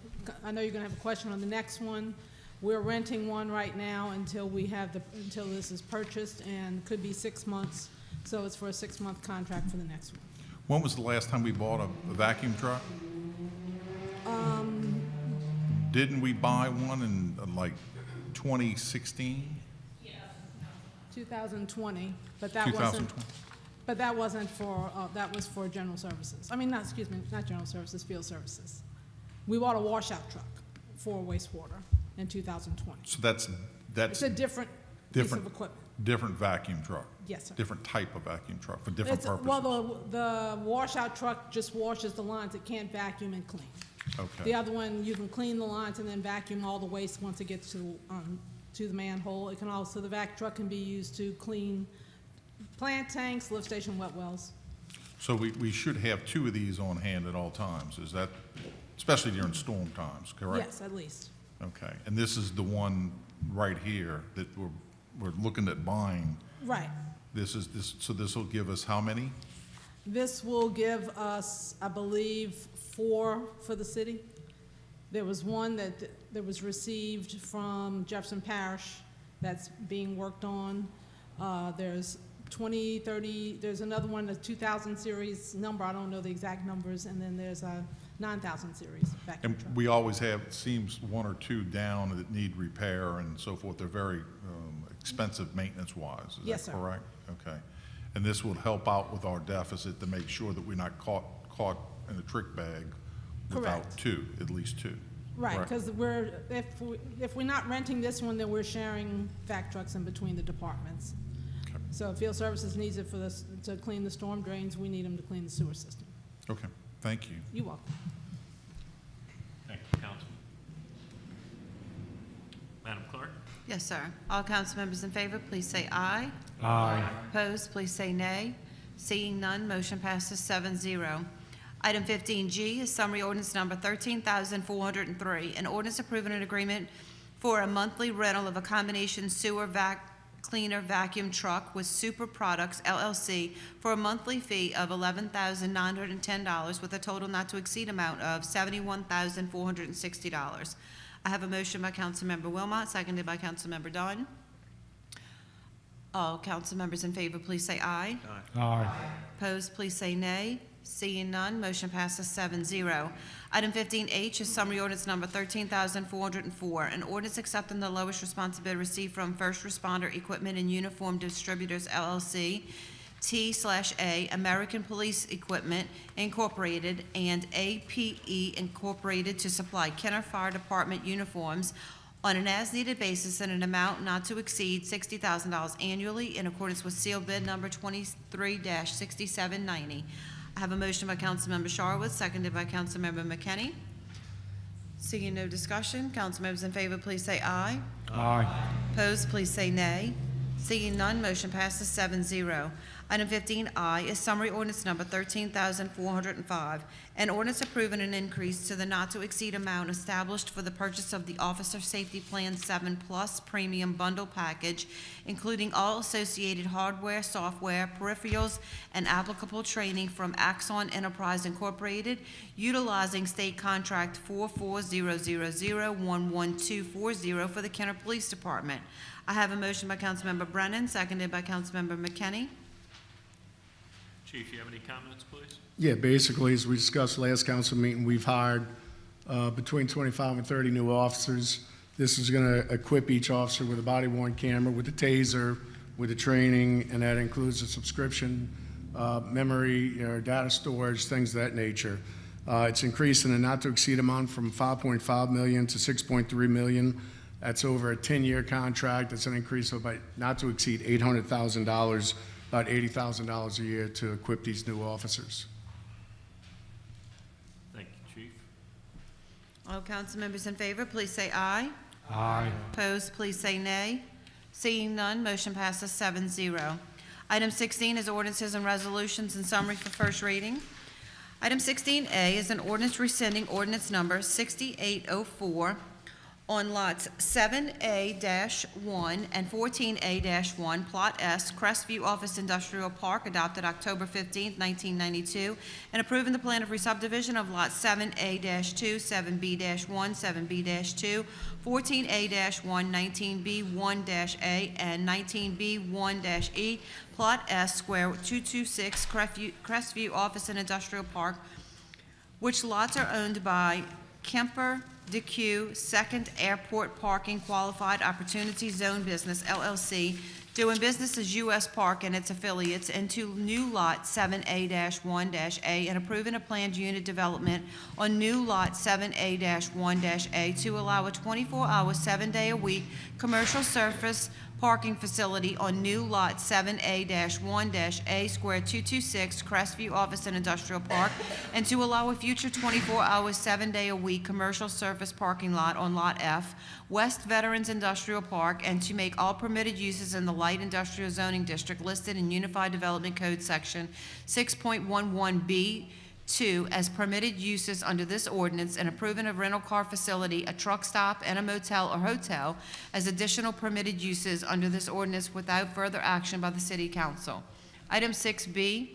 I know you're gonna have a question on the next one. We're renting one right now until until this is purchased, and could be 6 months. So it's for a 6-month contract for the next one. When was the last time we bought a vacuum truck? Didn't we buy one in like 2016? 2020, but that wasn't, 2020. but that wasn't for, that was for general services. I mean, not general services, field services. We bought a washout truck for wastewater in 2020. So that's It's a different piece of equipment. different vacuum truck? Yes, sir. Different type of vacuum truck for different purposes? Well, the washout truck just washes the lines. It can't vacuum and clean. Okay. The other one, you can clean the lines and then vacuum all the waste once it gets to the manhole. It can also, the vac truck can be used to clean plant tanks, lift station, wet wells. So we should have 2 of these on hand at all times, is that, especially during storm times, correct? Yes, at least. Okay, and this is the one right here that we're looking at buying. Right. So this will give us how many? This will give us, I believe, 4 for the city. There was one that was received from Jefferson Parish that's being worked on. There's 20, 30, there's another one, the 2000 series number, I don't know the exact numbers, and then there's a 9000 series vacuum And truck. we always have, it seems, 1 or 2 down that need repair and so forth. They're very expensive maintenance-wise. Is Yes, that sir. correct? Okay. And this would help out with our deficit to make sure that we're not caught in a trick bag without Correct. 2, at least 2. Right, Correct. because if we're not renting this one, then we're sharing vac trucks in between the departments. Okay. So if field services needs it for this, to clean the storm drains, we need them to clean the sewer system. Okay, thank you. You're welcome. Thank you, Councilman. Madam Clerk? Yes, sir. All council members in favor, please say aye. Aye. Opposed, please say nay. Seeing none, motion passes 7-0. Item 15G is summary ordinance number 13,403, an ordinance approving an agreement for a monthly rental of a combination sewer cleaner vacuum truck with Super Products LLC for a monthly fee of $11,910 with a total not to exceed amount of $71,460. I have a motion by Councilmember Wilmot, seconded by Councilmember Dunn. All council members in favor, please say aye. Aye. Opposed, please say nay. Seeing none, motion passes 7-0. Item 15H is summary ordinance number 13,404, an ordinance accepting the lowest response bid received from First Responder Equipment and Uniform Distributors LLC, T/A, American Police Equipment Incorporated, and APE Incorporated to supply Kenner Fire Department uniforms on an as-needed basis in an amount not to exceed $60,000 annually in accordance with seal bid number 23-6790. I have a motion by Councilmember Sharwood, seconded by Councilmember McKinney. Seeing no discussion, council members in favor, please say aye. Aye. Opposed, please say nay. Seeing none, motion passes 7-0. Item 15I is summary ordinance number 13,405, an ordinance approving an increase to the not-to-exceed amount established for the purchase of the Officer Safety Plan 7 Plus Premium Bundle Package, including all associated hardware, software, peripherals, and applicable training from Axon Enterprise Incorporated, utilizing State Contract 4400011240 for the Kenner Police Department. I have a motion by Councilmember Brennan, seconded by Councilmember McKinney. Chief, you have any comments, please? Yeah, basically, as we discussed last council meeting, we've hired between 25 and 30 new officers. This is going to equip each officer with a body-worn camera, with a taser, with the training, and that includes a subscription, memory, data storage, things of that nature. It's increasing the not-to-exceed amount from $5.5 million to $6.3 million. That's over a 10-year contract. That's an increase of about not to exceed $800,000, about $80,000 a year to equip these new officers. Thank you, Chief. All council members in favor, please say aye. Aye. Opposed, please say nay. Seeing none, motion passes 7-0. Item 16 is ordinances and resolutions in summary for first reading. Item 16A is an ordinance rescinding ordinance number 6804 on lots 7A-1 and 14A-1, Plot S, Crestview Office Industrial Park, adopted October 15, 1992, and approving the plan of re-subdivision of lots 7A-2, 7B-1, 7B-2, 14A-1, 19B1-A, and 19B1-E, Plot S, Square 226, Crestview Office and Industrial Park, which lots are owned by Kemper DeQ Second Airport Parking Qualified Opportunity Zone Business, LLC, doing business as U.S. Park and its affiliates, into new lot 7A-1-A, and approving a planned unit development on new lot 7A-1-A to allow a 24-hour, 7-day-a-week commercial surface parking facility on new lot 7A-1-A, Square 226, Crestview Office and Industrial Park, and to allow a future 24-hour, 7-day-a-week commercial surface parking lot on Lot F, West Veterans Industrial Park, and to make all permitted uses in the light industrial zoning district listed in Unified Development Code Section 6.11B2 as permitted uses under this ordinance, and approving a rental car facility, a truck stop, and a motel or hotel as additional permitted uses under this ordinance without further action by the City Council. Item 6B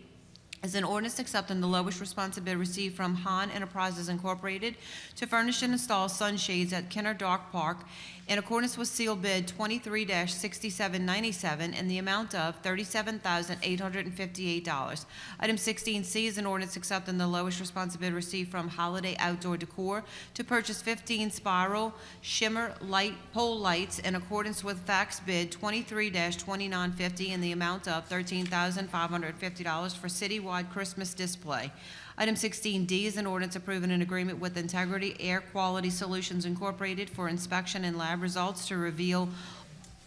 is an ordinance accepting the lowest responsive bid received from Han Enterprises Incorporated to furnish and install sunshades at Kenner Dark Park in accordance with seal bid 23-6797 in the amount of $37,858. Item 16C is an ordinance accepting the lowest responsive bid received from Holiday Outdoor Decor to purchase 15 spiral shimmer light pole lights in accordance with fax bid 23-2950 in the amount of $13,550 for citywide Christmas display. Item 16D is an ordinance approving an agreement with Integrity Air Quality Solutions Incorporated for inspection and lab results to reveal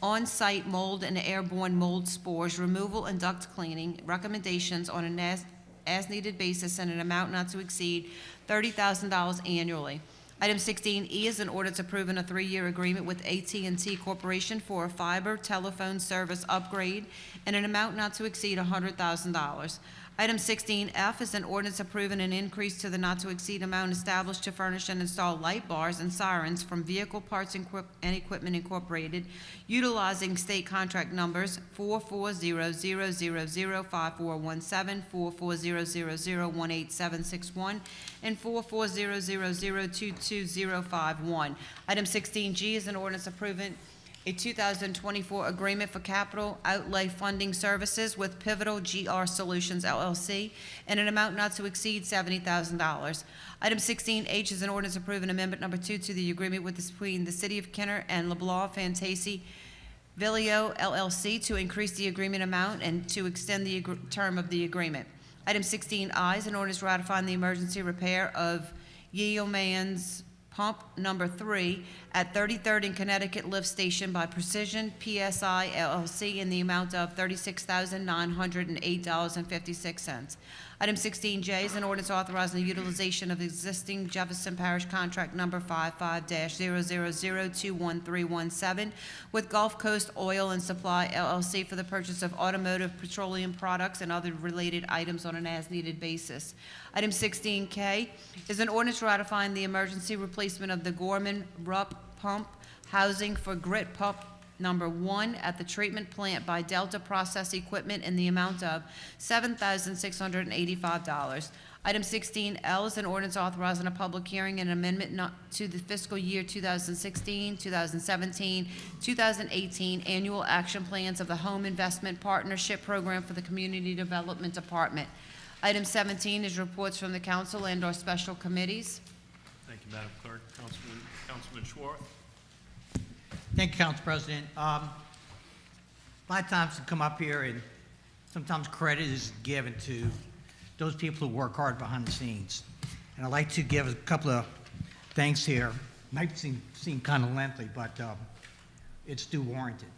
on-site mold and airborne mold spores, removal and duct cleaning recommendations on an as-needed basis in an amount not to exceed $30,000 annually. Item 16E is an ordinance approving a 3-year agreement with AT&T Corporation for a fiber telephone service upgrade in an amount not to exceed $100,000. Item 16F is an ordinance approving an increase to the not-to-exceed amount established to furnish and install light bars and sirens from Vehicle Parts and Equipment Incorporated, utilizing state contract numbers 440005417, 440001871, and 44000225051. Item 16G is an ordinance approving a 2024 agreement for capital outlay funding services with Pivotal GR Solutions LLC in an amount not to exceed $70,000. Item 16H is an ordinance approving amendment number 2 to the agreement between the City of Kenner and LeBlanc Fantasi Villio LLC to increase the agreement amount and to extend the term of the agreement. Item 16I is an ordinance ratifying the emergency repair of Yeoman's Pump Number 3 at 33rd and Connecticut Lift Station by Precision PSI LLC in the amount of $36,908.56. Item 16J is an ordinance authorizing the utilization of existing Jefferson Parish contract number 55-000-21317 with Gulf Coast Oil and Supply LLC for the purchase of automotive petroleum products and other related items on an as-needed basis. Item 16K is an ordinance ratifying the emergency replacement of the Gorman Rupp pump housing for Grit Pump Number 1 at the treatment plant by Delta Process Equipment in the amount of $7,685. Item 16L is an ordinance authorizing a public hearing and amendment to the fiscal year 2016, 2017, 2018 annual action plans of the Home Investment Partnership Program for the Community Development Department. Item 17 is reports from the council and/or special committees. Thank you, Madam Clerk. Councilman Schwartz. Thank you, Council President. A lot of times we come up here and sometimes credit is given to those people who work hard behind the scenes. And I'd like to give a couple of thanks here. Might seem kind of lengthy, but it's due warranted.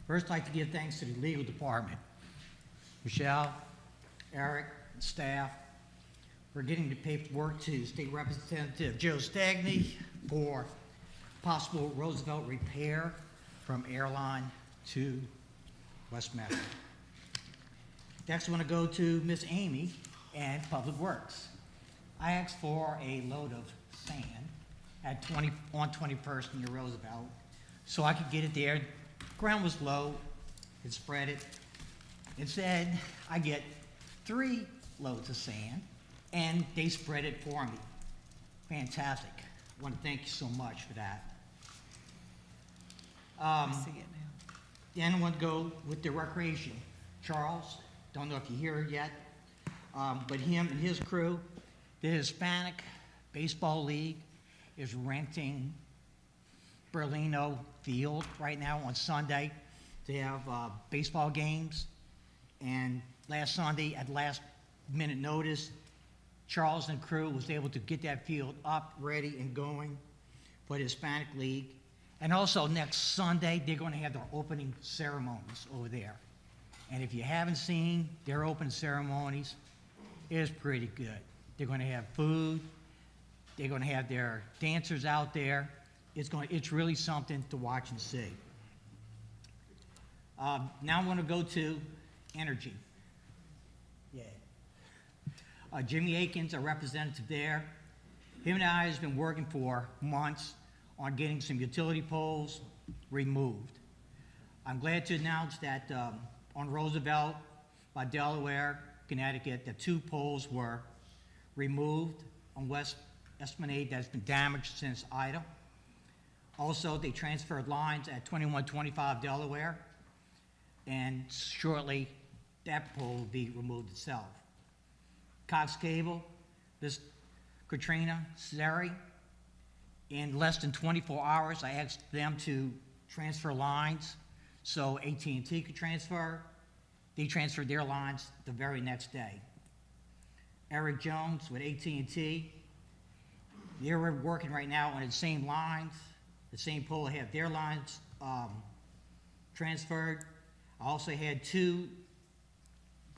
First, I'd like to give thanks to the legal department, Michelle, Eric, and staff, for getting the paperwork to State Representative Joe Stagney for possible Roosevelt repair from airline to West Metro. Next, I want to go to Miss Amy and Public Works. I asked for a load of sand at on 21st near Roosevelt so I could get it there. Ground was low, it spread it. It said I get 3 loads of sand, and they spread it for me. Fantastic. I want to thank you so much for that. I see it now. Then I want to go with the recreation. Charles, don't know if you hear it yet, but him and his crew, the Hispanic Baseball League is renting Berlino Field right now on Sunday. They have baseball games, and last Sunday, at last minute notice, Charles and crew was able to get that field up, ready, and going for the Hispanic League. And also next Sunday, they're going to have their opening ceremonies over there. And if you haven't seen their opening ceremonies, it's pretty good. They're going to have food. They're going to have their dancers out there. It's really something to watch and see. Now I want to go to energy. Yeah. Jimmy Akins, a representative there. Him and I have been working for months on getting some utility poles removed. I'm glad to announce that on Roosevelt by Delaware, Connecticut, the 2 poles were removed on West Esplanade that's been damaged since Ida. Also, they transferred lines at 2125 Delaware, and shortly that pole will be removed itself. Cox Cable, this Katrina Seri, in less than 24 hours, I asked them to transfer lines so AT&T could transfer. They transferred their lines the very next day. Eric Jones with AT&T, they're working right now on the same lines, the same pole. I have their lines transferred. I also had 2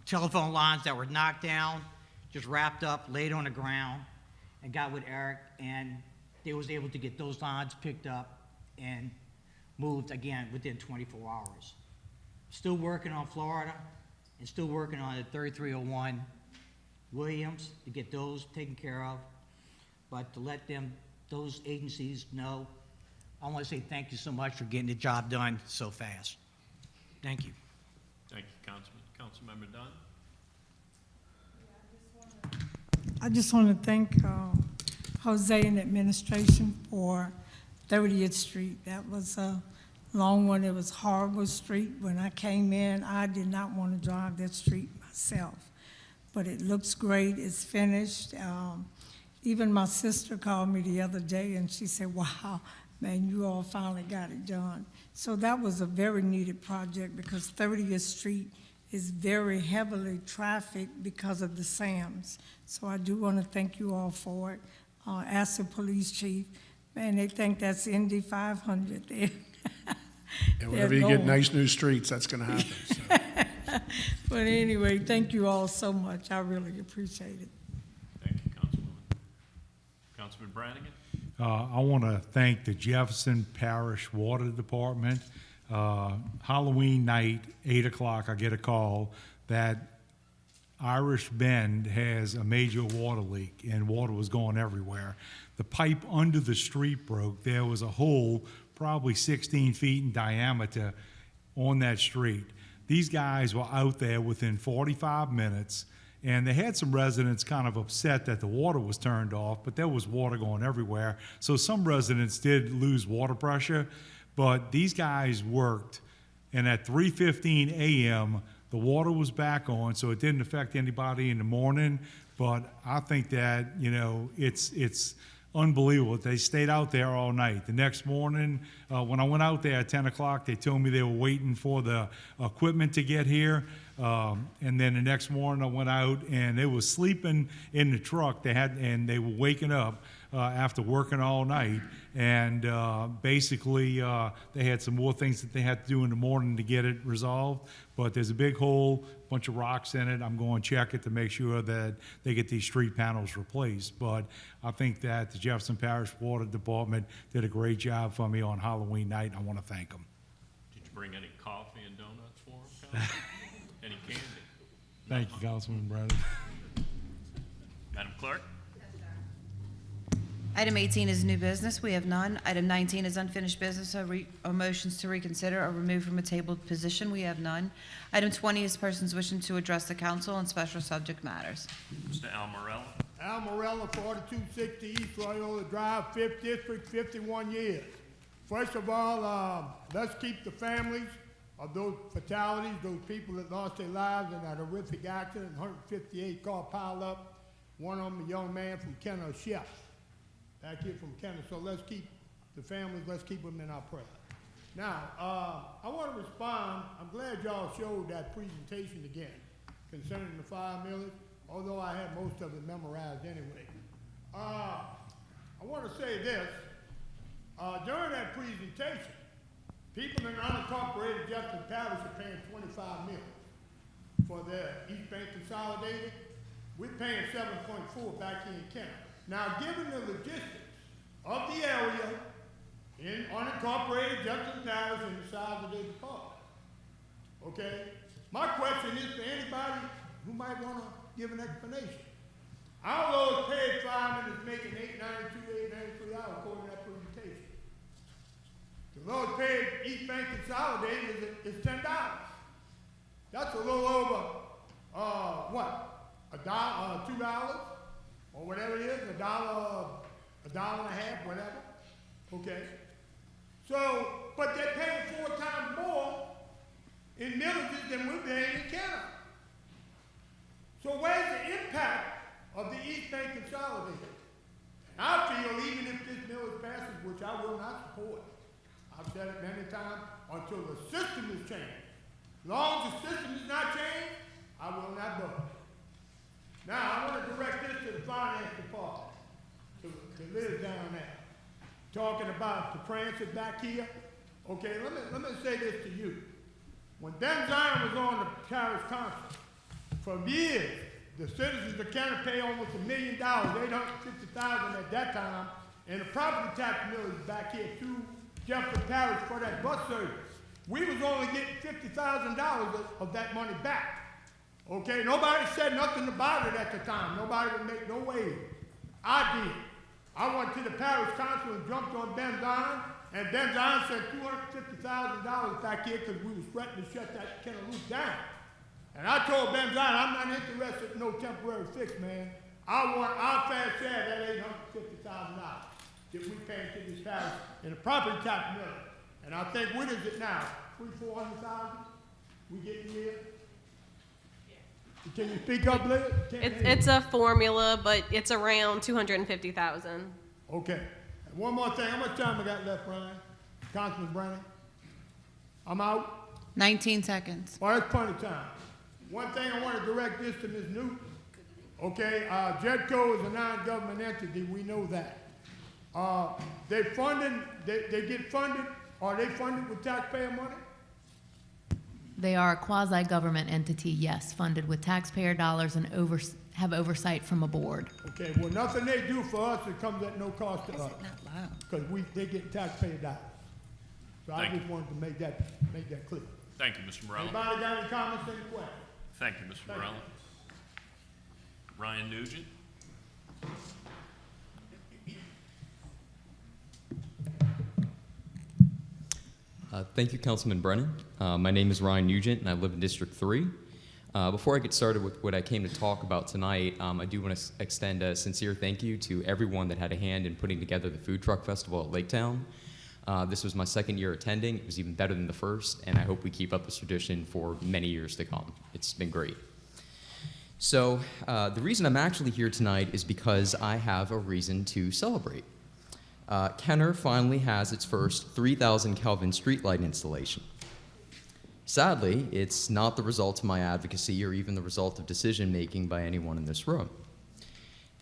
telephone lines that were knocked down, just wrapped up, laid on the ground, and got with Eric, and they was able to get those lines picked up and moved again within 24 hours. Still working on Florida and still working on the 3301 Williams to get those taken care of. But to let those agencies know, I want to say thank you so much for getting the job done so fast. Thank you. Thank you, Councilman. Councilmember Dunn? I just want to thank Jose and administration for 30th Street. That was a long one. It was a horrible street. When I came in, I did not want to drive that street myself. But it looks great. It's finished. Even my sister called me the other day, and she said, wow, man, you all finally got it done. So that was a very needed project because 30th Street is very heavily trafficked because of the SAMs. So I do want to thank you all for it. Ask the police chief, man, they think that's Indy 500 there. And whenever you get nice new streets, that's going to happen. So. But anyway, thank you all so much. I really appreciate it. Thank you, Councilwoman. Councilman Brannigan? I want to thank the Jefferson Parish Water Department. Halloween night, 8 o'clock, I get a call that Irish Bend has a major water leak and water was going everywhere. The pipe under the street broke. There was a hole probably 16 feet in diameter on that street. These guys were out there within 45 minutes, and they had some residents kind of upset that the water was turned off, but there was water going everywhere. So some residents did lose water pressure, but these guys worked, and at 3:15 a.m., the water was back on, so it didn't affect anybody in the morning. But I think that, you know, it's unbelievable. They stayed out there all night. The next morning, when I went out there at 10 o'clock, they told me they were waiting for the equipment to get here. And then the next morning I went out and they were sleeping in the truck. They were waking up after working all night. And basically, they had some more things that they had to do in the morning to get it resolved. But there's a big hole, bunch of rocks in it. I'm going to check it to make sure that they get these street panels replaced. But I think that the Jefferson Parish Water Department did a great job for me on Halloween night, and I want to thank them. Did you bring any coffee and donuts for them, Councilman? Any candy? Thank you, Councilman Brennan. Madam Clerk? Item 18 is new business. We have none. Item 19 is unfinished business or motions to reconsider or remove from a tabled position. We have none. Item 20 is persons wishing to address the council on special subject matters. Mr. Al Morella? Al Morella, 4260 East Loyola Drive, 5th District, 51 years. First of all, let's keep the families of those fatalities, those people that lost their lives in that horrific accident, 158 car pileup. One of them, a young man from Kenner, a chef, back here from Kenner. So let's keep the families, let's keep them in our prayer. Now, I want to respond. I'm glad y'all showed that presentation again concerning the 5 million, although I had most of it memorized anyway. I want to say this. During that presentation, people in unincorporated Jefferson Parish are paying $25 million for their East Bank Consolidated. We're paying 7.4 back here in Kenner. Now, given the logistics of the area in unincorporated Jefferson Parish and the size of their department, okay, my question is for anybody who might want to give an explanation. Our lowest paid fireman is making $892, $893 according to that presentation. The lowest paid East Bank Consolidated is $10. That's a little over, what? $1, $2, or whatever it is, $1, $1.50, whatever. Okay. So, but they're paying 4 times more in millages than we're paying in Kenner. So where's the impact of the East Bank Consolidated? And I feel even if this millage passes, which I will not support, I've said it many times, until the system is changed. As long as the system is not changed, I will not vote. Now, I want to direct this to the finance department, to Liz down there, talking about the transit back here. Okay, let me say this to you. When Ben Zion was on the parish council, for years, the citizens of Kenner pay almost $1 million, $850,000 at that time, and the property tax millage back here to Jefferson Parish for that bus service. We was only getting $50,000 of that money back. Okay, nobody said nothing about it at the time. Nobody would make no wave. I did. I went to the parish council and jumped on Ben Zion, and Ben Zion said $250,000 back here because we was threatening to shut that Kenner Loop down. And I told Ben Zion, I'm not interested in no temporary fix, man. I want our fair share of that $850,000 that we paying to this parish in the property tax million. And I think, what is it now? 300,000-400,000 we getting here? Can you speak up, Liz? It's a formula, but it's around 250,000. Okay. And one more thing. How much time I got left, Brian? Councilman Brennan? I'm out? 19 seconds. Well, that's plenty of time. One thing I want to direct this to Ms. Newton. Okay, JEDCO is a non-government entity. We know that. They get funded. Are they funded with taxpayer money? They are a quasi-government entity, yes, funded with taxpayer dollars and have oversight from a board. Okay, well, nothing they do for us, it comes at no cost to us. Because they get taxpayer dollars. So I just wanted to make that clear. Thank you, Mr. Morella. Anybody got any comments, any questions? Thank you, Mr. Morella. Ryan Nugent. Thank you, Councilman Brennan. My name is Ryan Nugent, and I live in District 3. Before I get started with what I came to talk about tonight, I do want to extend a sincere thank you to everyone that had a hand in putting together the Food Truck Festival at Laketown. This was my second year attending. It was even better than the first, and I hope we keep up this tradition for many years to come. It's been great. So the reason I'm actually here tonight is because I have a reason to celebrate. Kenner finally has its first 3,000 Kelvin streetlight installation. Sadly, it's not the result of my advocacy or even the result of decision-making by anyone in this room.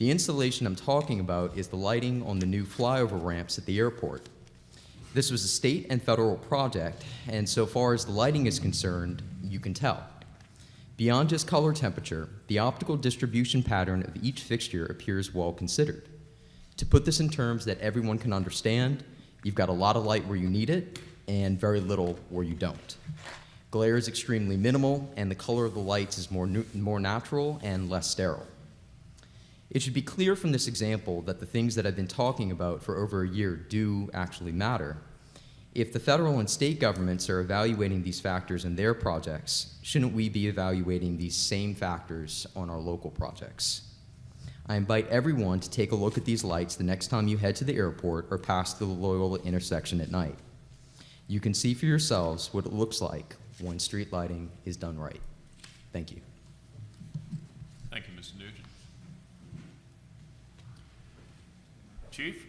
The installation I'm talking about is the lighting on the new flyover ramps at the airport. This was a state and federal project, and so far as the lighting is concerned, you can tell. Beyond just color temperature, the optical distribution pattern of each fixture appears well considered. To put this in terms that everyone can understand, you've got a lot of light where you need it and very little where you don't. Glare is extremely minimal, and the color of the lights is more natural and less sterile. It should be clear from this example that the things that I've been talking about for over a year do actually matter. If the federal and state governments are evaluating these factors in their projects, shouldn't we be evaluating these same factors on our local projects? I invite everyone to take a look at these lights the next time you head to the airport or pass the Loyola intersection at night. You can see for yourselves what it looks like when street lighting is done right. Thank you. Thank you, Mr. Nugent. Chief?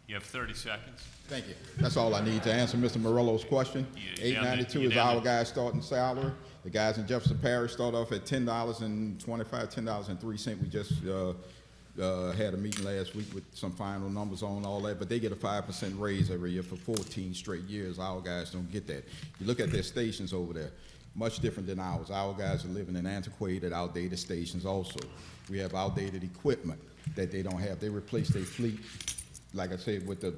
You have 30 seconds. Thank you. That's all I need to answer Mr. Morello's question. $8.92 is our guy's starting salary. The guys in Jefferson Parish start off at $10.25, $10.03. We just had a meeting last week with some final numbers on all that, but they get a 5% raise every year for 14 straight years. Our guys don't get that. You look at their stations over there, much different than ours. Our guys are living in antiquated, outdated stations also. We have outdated equipment that they don't have. They replace their fleet, like I said, with the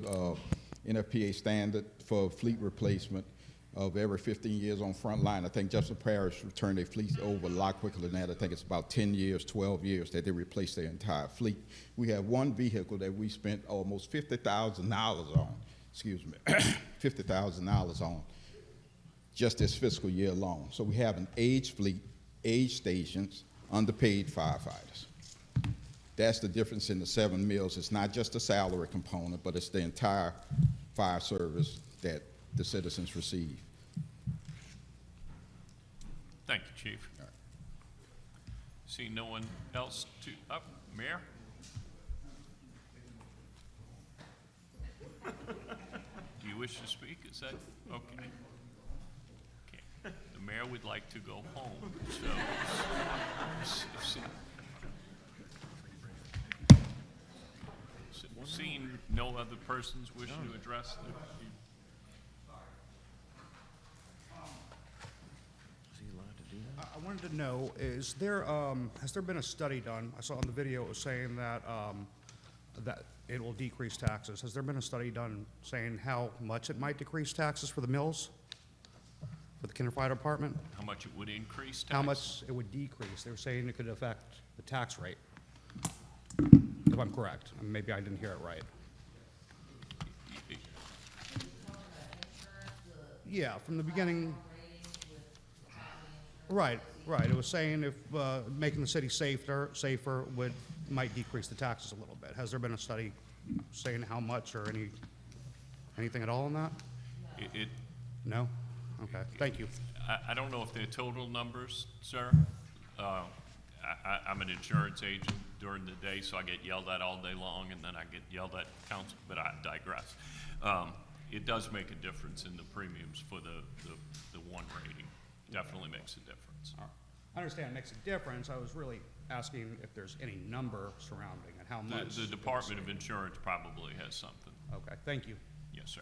NFPA standard for fleet replacement of every 15 years on front line. I think Jefferson Parish returned their fleet over a lot quicker than that. I think it's about 10 years, 12 years that they replaced their entire fleet. We have one vehicle that we spent almost $50,000 on, $50,000 on just this fiscal year alone. So we have an aged fleet, aged stations, underpaid firefighters. That's the difference in the 7 mills. It's not just a salary component, but it's the entire fire service that the citizens receive. Thank you, Chief. All right. See no one else to, Mayor? Do you wish to speak? Is that, okay. The mayor would like to go home, seeing no other persons wishing to address the I wanted to know, is there, has there been a study done? I saw on the video it was saying that, that it will decrease taxes. Has there been a study done saying how much it might decrease taxes for the mills, for the Kinder Fire Department? how much it would increase tax? How much it would decrease? They were saying it could affect the tax rate, if I'm correct. Maybe I didn't hear it right. Yeah, from the beginning. Right. It was saying if making the city safer might decrease the taxes a little bit. Has there been a study saying how much or anything at all on that? No? Okay, thank you. I don't know if they're total numbers, sir. I'm an insurance agent during the day, so I get yelled at all day long, and then I get yelled at council, but I digress. It does make a difference in the premiums for the one rating. Definitely makes a difference. All right. I understand it makes a difference. I was really asking if there's any number surrounding it, how much. The Department of Insurance probably has something. Okay, thank you. Yes, sir.